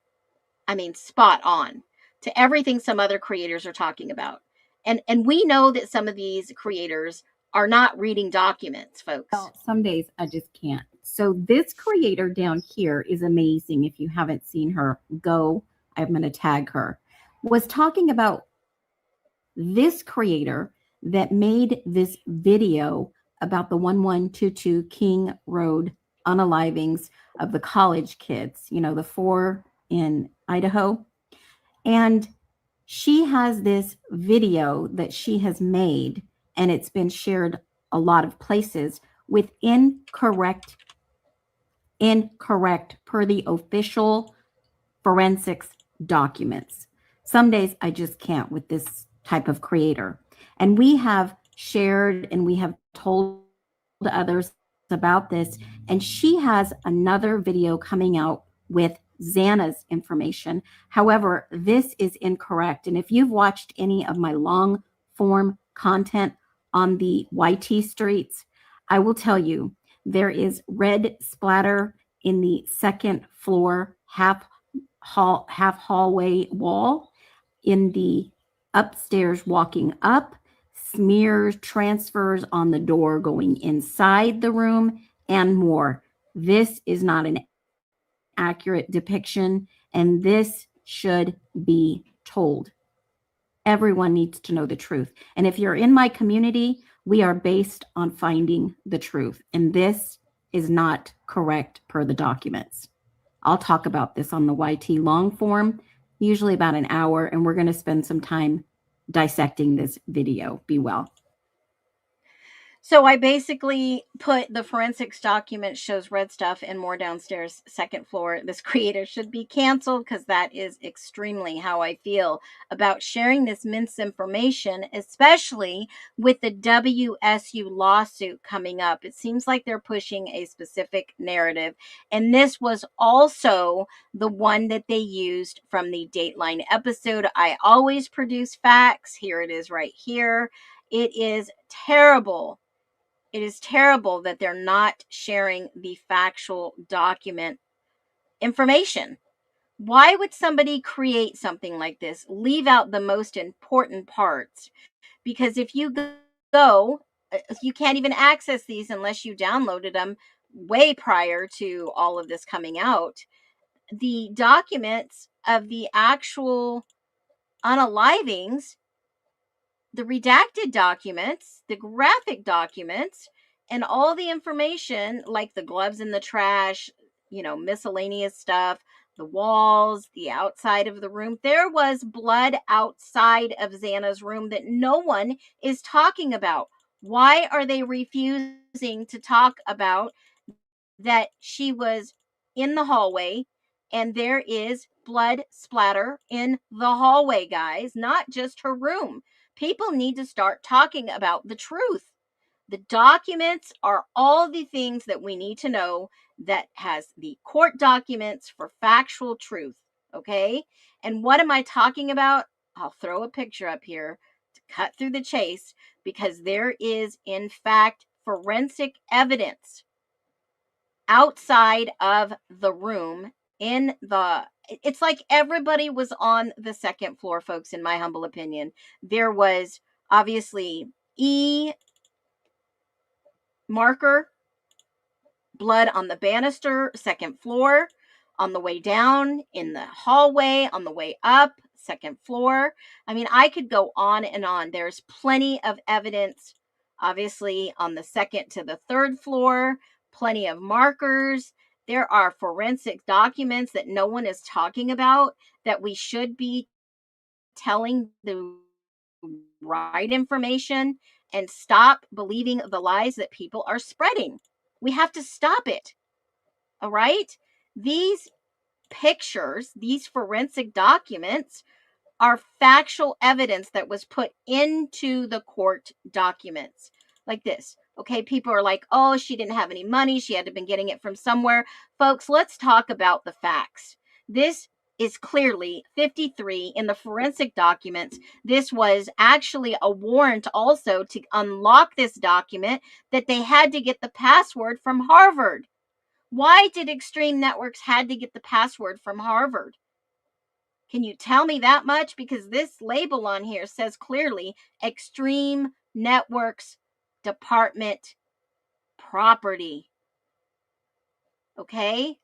B: I mean, spot on to everything some other creators are talking about. And we know that some of these creators are not reading documents, folks.
M: Well, some days I just can't. So this creator down here is amazing. If you haven't seen her, go. I'm going to tag her. Was talking about this creator that made this video about the 1122 King Road unalivings of the college kids, you know, the 4 in Idaho. And she has this video that she has made, and it's been shared a lot of places with incorrect per the official forensics documents. Some days I just can't with this type of creator. And we have shared and we have told others about this. And she has another video coming out with Xana's information. However, this is incorrect. And if you've watched any of my long form content on the YT streets, I will tell you there is red splatter in the second floor half hallway wall, in the upstairs walking up, smears, transfers on the door going inside the room, and more. This is not an accurate depiction, and this should be told. Everyone needs to know the truth. And if you're in my community, we are based on finding the truth. And this is not correct per the documents. I'll talk about this on the YT long form, usually about an hour, and we're going to spend some time dissecting this video. Be well.
B: So I basically put the forensics document shows red stuff and more downstairs, second floor. This creator should be canceled because that is extremely how I feel about sharing this misinformation, especially with the WSU lawsuit coming up. It seems like they're pushing a specific narrative. And this was also the one that they used from the Dateline episode. I always produce facts. Here it is right here. It is terrible. It is terrible that they're not sharing the factual document information. Why would somebody create something like this? Leave out the most important parts. Because if you go, you can't even access these unless you downloaded them way prior to all of this coming out. The documents of the actual unalivings, the redacted documents, the graphic documents, and all the information like the gloves in the trash, you know, miscellaneous stuff, the walls, the outside of the room. There was blood outside of Xana's room that no one is talking about. Why are they refusing to talk about that she was in the hallway and there is blood splatter in the hallway, guys, not just her room? People need to start talking about the truth. The documents are all the things that we need to know, that has the court documents for factual truth. Okay. And what am I talking about? I'll throw a picture up here to cut through the chase, because there is, in fact, forensic evidence outside of the room. It's like everybody was on the second floor, folks, in my humble opinion. There was obviously marker blood on the banister, second floor, on the way down, in the hallway, on the way up, second floor. I mean, I could go on and on. There's plenty of evidence, obviously, on the second to the third floor, plenty of markers. There are forensic documents that no one is talking about, that we should be telling the right information and stop believing the lies that people are spreading. We have to stop it. All right? These pictures, these forensic documents, are factual evidence that was put into the court documents. Like this. Okay, people are like, oh, she didn't have any money. She had to have been getting it from somewhere. Folks, let's talk about the facts. This is clearly 53 in the forensic documents. This was actually a warrant also to unlock this document, that they had to get the password from Harvard. Why did Extreme Networks had to get the password from Harvard? Can you tell me that much? Because this label on here says clearly Extreme Networks Department property. Okay? I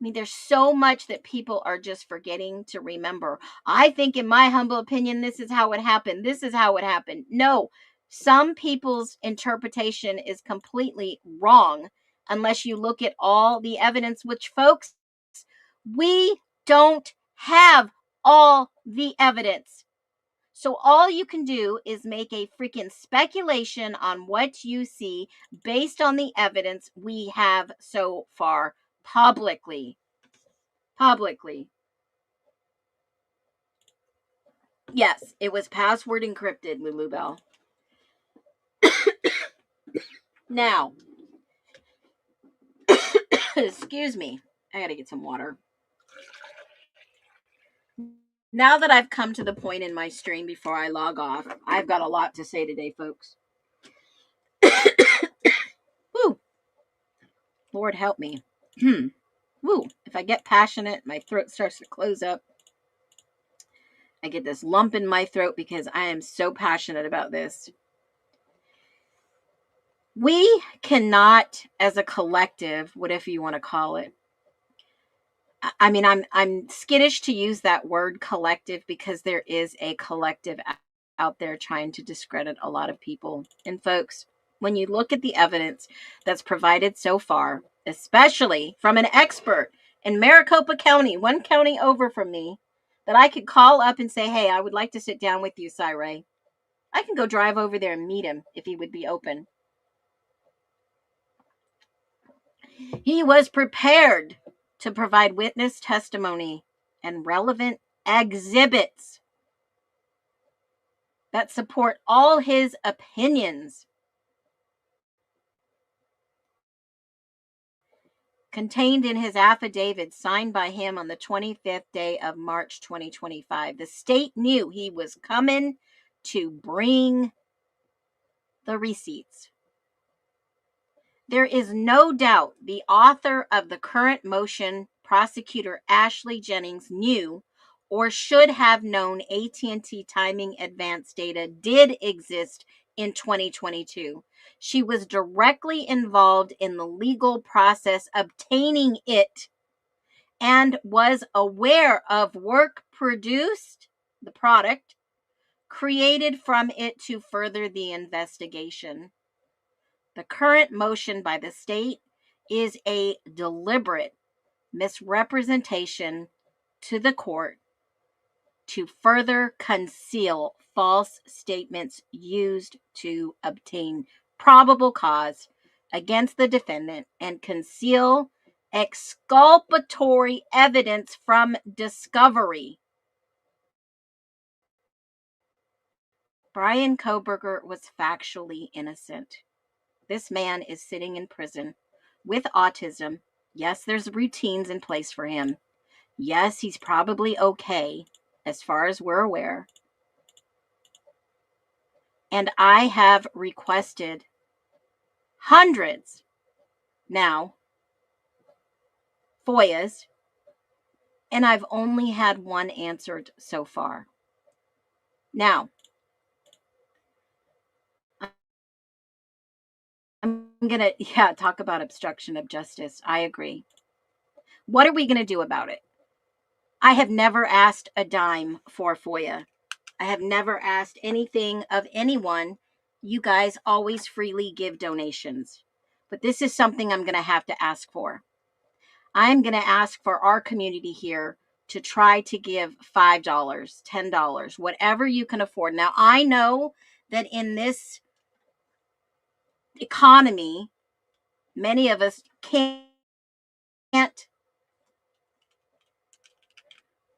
B: mean, there's so much that people are just forgetting to remember. I think, in my humble opinion, this is how it happened. This is how it happened. No, some people's interpretation is completely wrong. unless you look at all the evidence, which, folks, we don't have all the evidence. So all you can do is make a freaking speculation on what you see based on the evidence we have so far publicly. Yes, it was password encrypted, Lulu Bell. Now, excuse me. I got to get some water. Now that I've come to the point in my stream before I log off, I've got a lot to say today, folks. Woo. Lord help me. Woo. If I get passionate, my throat starts to close up. I get this lump in my throat because I am so passionate about this. We cannot, as a collective, whatever you want to call it, I mean, I'm skittish to use that word collective because there is a collective out there trying to discredit a lot of people. And folks, when you look at the evidence that's provided so far, especially from an expert in Maricopa County, one county over from me, that I could call up and say, hey, I would like to sit down with you, Cyree. I can go drive over there and meet him if he would be open. He was prepared to provide witness testimony and relevant exhibits that support all his opinions. Contained in his affidavit signed by him on the 25th day of March 2025. The state knew he was coming to bring the receipts. There is no doubt the author of the current motion, Prosecutor Ashley Jennings, knew or should have known AT&T timing advance data did exist in 2022. She was directly involved in the legal process obtaining it and was aware of work produced, the product, created from it to further the investigation. The current motion by the state is a deliberate misrepresentation to the court to further conceal false statements used to obtain probable cause against the defendant and conceal exculpatory evidence from discovery. Bryan Kohberger was factually innocent. This man is sitting in prison with autism. Yes, there's routines in place for him. Yes, he's probably okay, as far as we're aware. And I have requested hundreds now FOIAs, and I've only had one answered so far. Now, I'm going to, talk about obstruction of justice. I agree. What are we going to do about it? I have never asked a dime for FOIA. I have never asked anything of anyone. You guys always freely give donations. But this is something I'm going to have to ask for. I'm going to ask for our community here to try to give $5, $10, whatever you can afford. Now, I know that in this economy, many of us can't,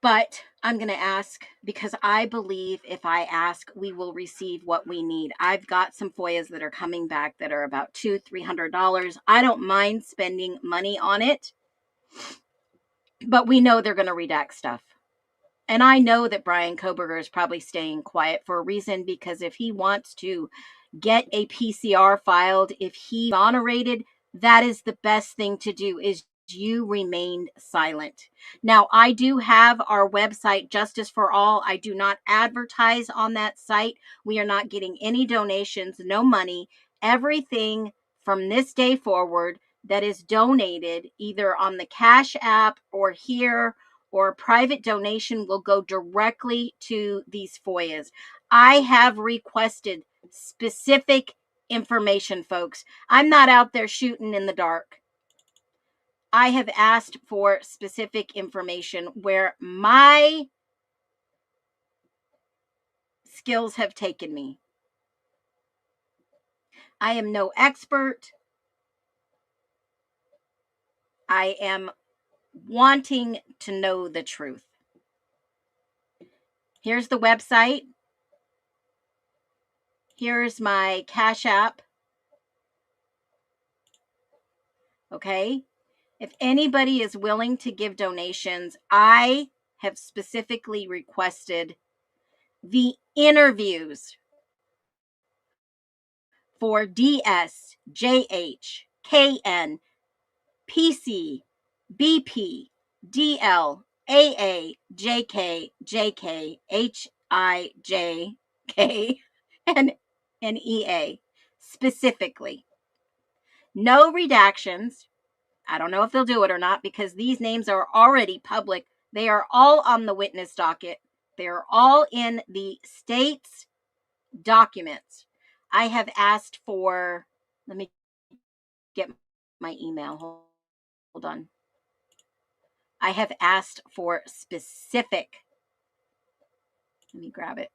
B: but I'm going to ask because I believe if I ask, we will receive what we need. I've got some FOIAs that are coming back that are about $200, $300. I don't mind spending money on it, but we know they're going to redact stuff. And I know that Bryan Kohberger is probably staying quiet for a reason, because if he wants to get a PCR filed, if he's exonerated, that is the best thing to do, is you remained silent. Now, I do have our website, Justice for All. I do not advertise on that site. We are not getting any donations, no money. Everything from this day forward that is donated, either on the Cash App or here, or a private donation, will go directly to these FOIAs. I have requested specific information, folks. I'm not out there shooting in the dark. I have asked for specific information where my skills have taken me. I am no expert. I am wanting to know the truth. Here's the website. Here's my Cash App. Okay. If anybody is willing to give donations, I have specifically requested the interviews for DS, JH, KN, PC, BP, DL, AA, JK, JK, HI, JK, and EA specifically. No redactions. I don't know if they'll do it or not because these names are already public. They are all on the witness docket. They're all in the state's documents. I have asked for, let me get my email. Hold on. I have asked for specific. Let me grab it.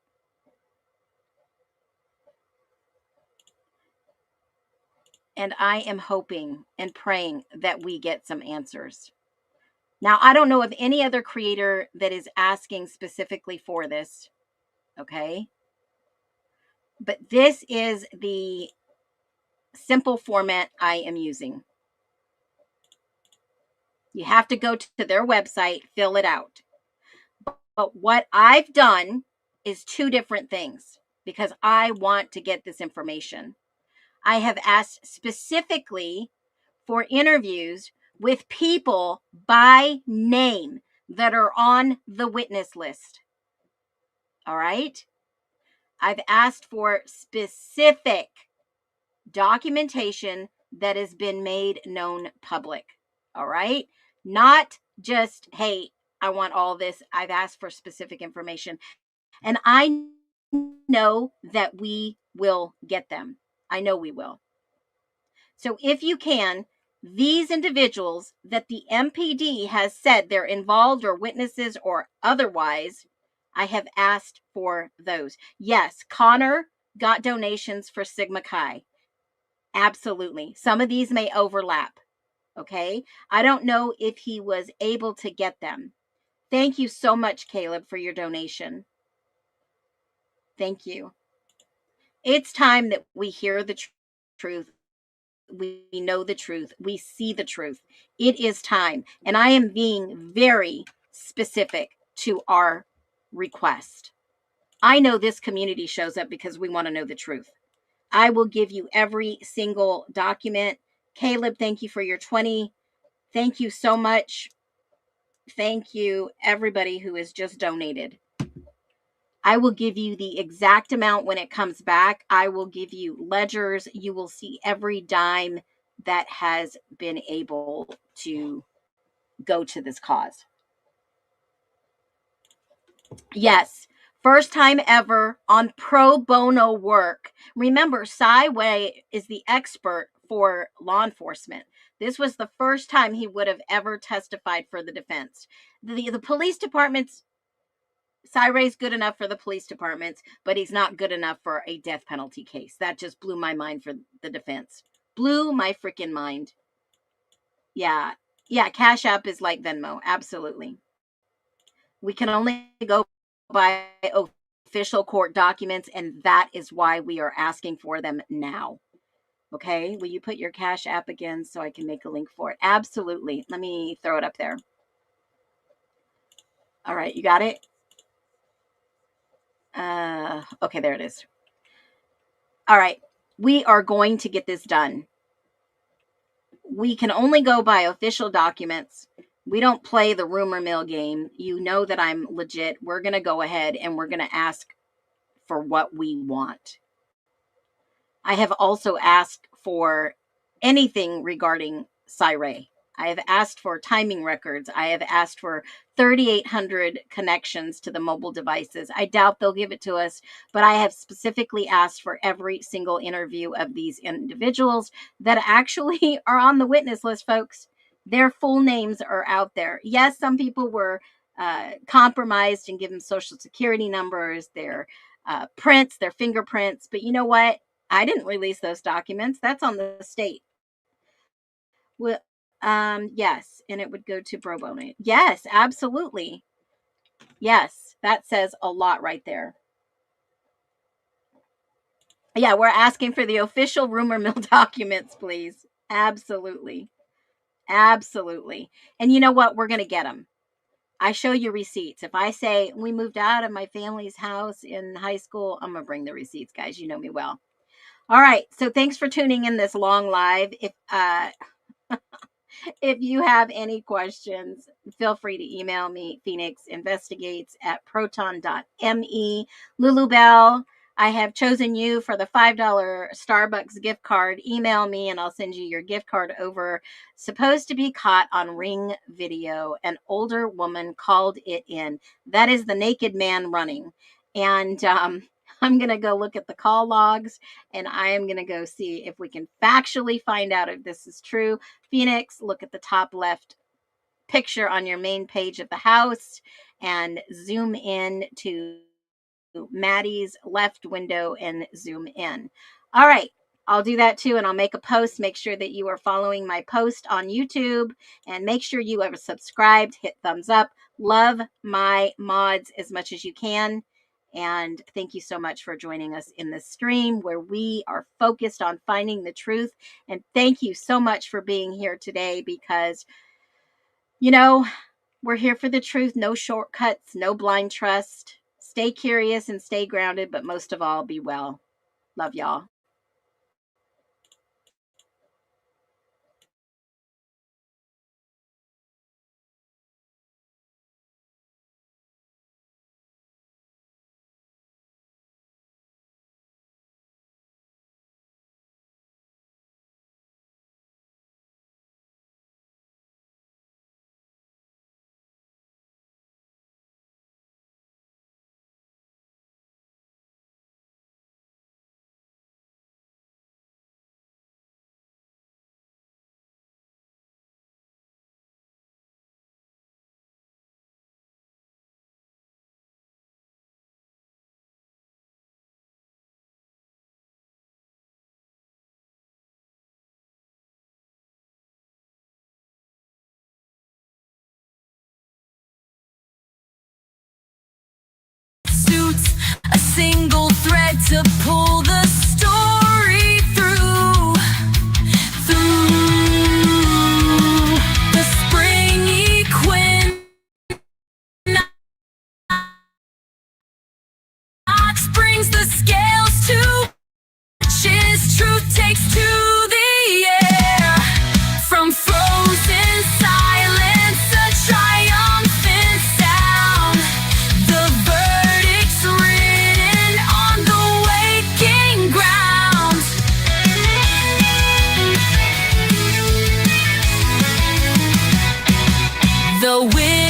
B: And I am hoping and praying that we get some answers. Now, I don't know of any other creator that is asking specifically for this. Okay. But this is the simple format I am using. You have to go to their website, fill it out. But what I've done is two different things because I want to get this information. I have asked specifically for interviews with people by name that are on the witness list. All right? I've asked for specific documentation that has been made known public. All right? Not just, hey, I want all this. I've asked for specific information. And I know that we will get them. I know we will. So if you can, these individuals that the MPD has said they're involved or witnesses or otherwise, I have asked for those. Yes, Connor got donations for Sigma Chi. Absolutely. Some of these may overlap. Okay. I don't know if he was able to get them. Thank you so much, Caleb, for your donation. Thank you. It's time that we hear the truth. We know the truth. We see the truth. It is time. And I am being very specific to our request. I know this community shows up because we want to know the truth. I will give you every single document. Caleb, thank you for your 20. Thank you so much. Thank you, everybody who has just donated. I will give you the exact amount when it comes back. I will give you ledgers. You will see every dime that has been able to go to this cause. Yes, first time ever on pro bono work. Remember, Cy Way is the expert for law enforcement. This was the first time he would have ever testified for the defense. The police department's Cy Ray's good enough for the police departments, but he's not good enough for a death penalty case. That just blew my mind for the defense. Blew my freaking mind. Yeah. Yeah, Cash App is like Venmo. Absolutely. We can only go by official court documents, and that is why we are asking for them now. Okay, will you put your Cash App again so I can make a link for it? Absolutely. Let me throw it up there. All right, you got it? Okay, there it is. All right, we are going to get this done. We can only go by official documents. We don't play the rumor mill game. You know that I'm legit. We're going to go ahead and we're going to ask for what we want. I have also asked for anything regarding Cy Ray. I have asked for timing records. I have asked for 3,800 connections to the mobile devices. I doubt they'll give it to us, but I have specifically asked for every single interview of these individuals that actually are on the witness list, folks. Their full names are out there. Yes, some people were compromised and given social security numbers, their prints, their fingerprints. But you know what? I didn't release those documents. That's on the state. Well, yes, and it would go to pro bono. Yes, absolutely. Yes, that says a lot right there. Yeah, we're asking for the official rumor mill documents, please. Absolutely. Absolutely. And you know what? We're going to get them. I show you receipts. If I say we moved out of my family's house in high school, I'm going to bring the receipts, guys. You know me well. All right. So thanks for tuning in this long live. If you have any questions, feel free to email me, phoenixinvestigates@proton.me. Lulubelle, I have chosen you for the $5 Starbucks gift card. Email me and I'll send you your gift card over. Supposed to be caught on Ring video. An older woman called it in. That is the naked man running. And I'm going to go look at the call logs and I am going to go see if we can factually find out if this is true. Phoenix, look at the top left picture on your main page of the house and zoom in to Maddie's left window and zoom in. All right. I'll do that too, and I'll make a post. Make sure that you are following my post on YouTube, and make sure you are subscribed, hit thumbs up. Love my mods as much as you can. And thank you so much for joining us in this stream where we are focused on finding the truth. And thank you so much for being here today because, you know, we're here for the truth. No shortcuts, no blind trust. Stay curious and stay grounded, but most of all, be well. Love y'all.
A: Suits a single thread to pull the story through the spring equinox brings the scales to matches. Truth takes to the air from frozen silence, a triumphant sound. The verdict's written on the waking ground. The wind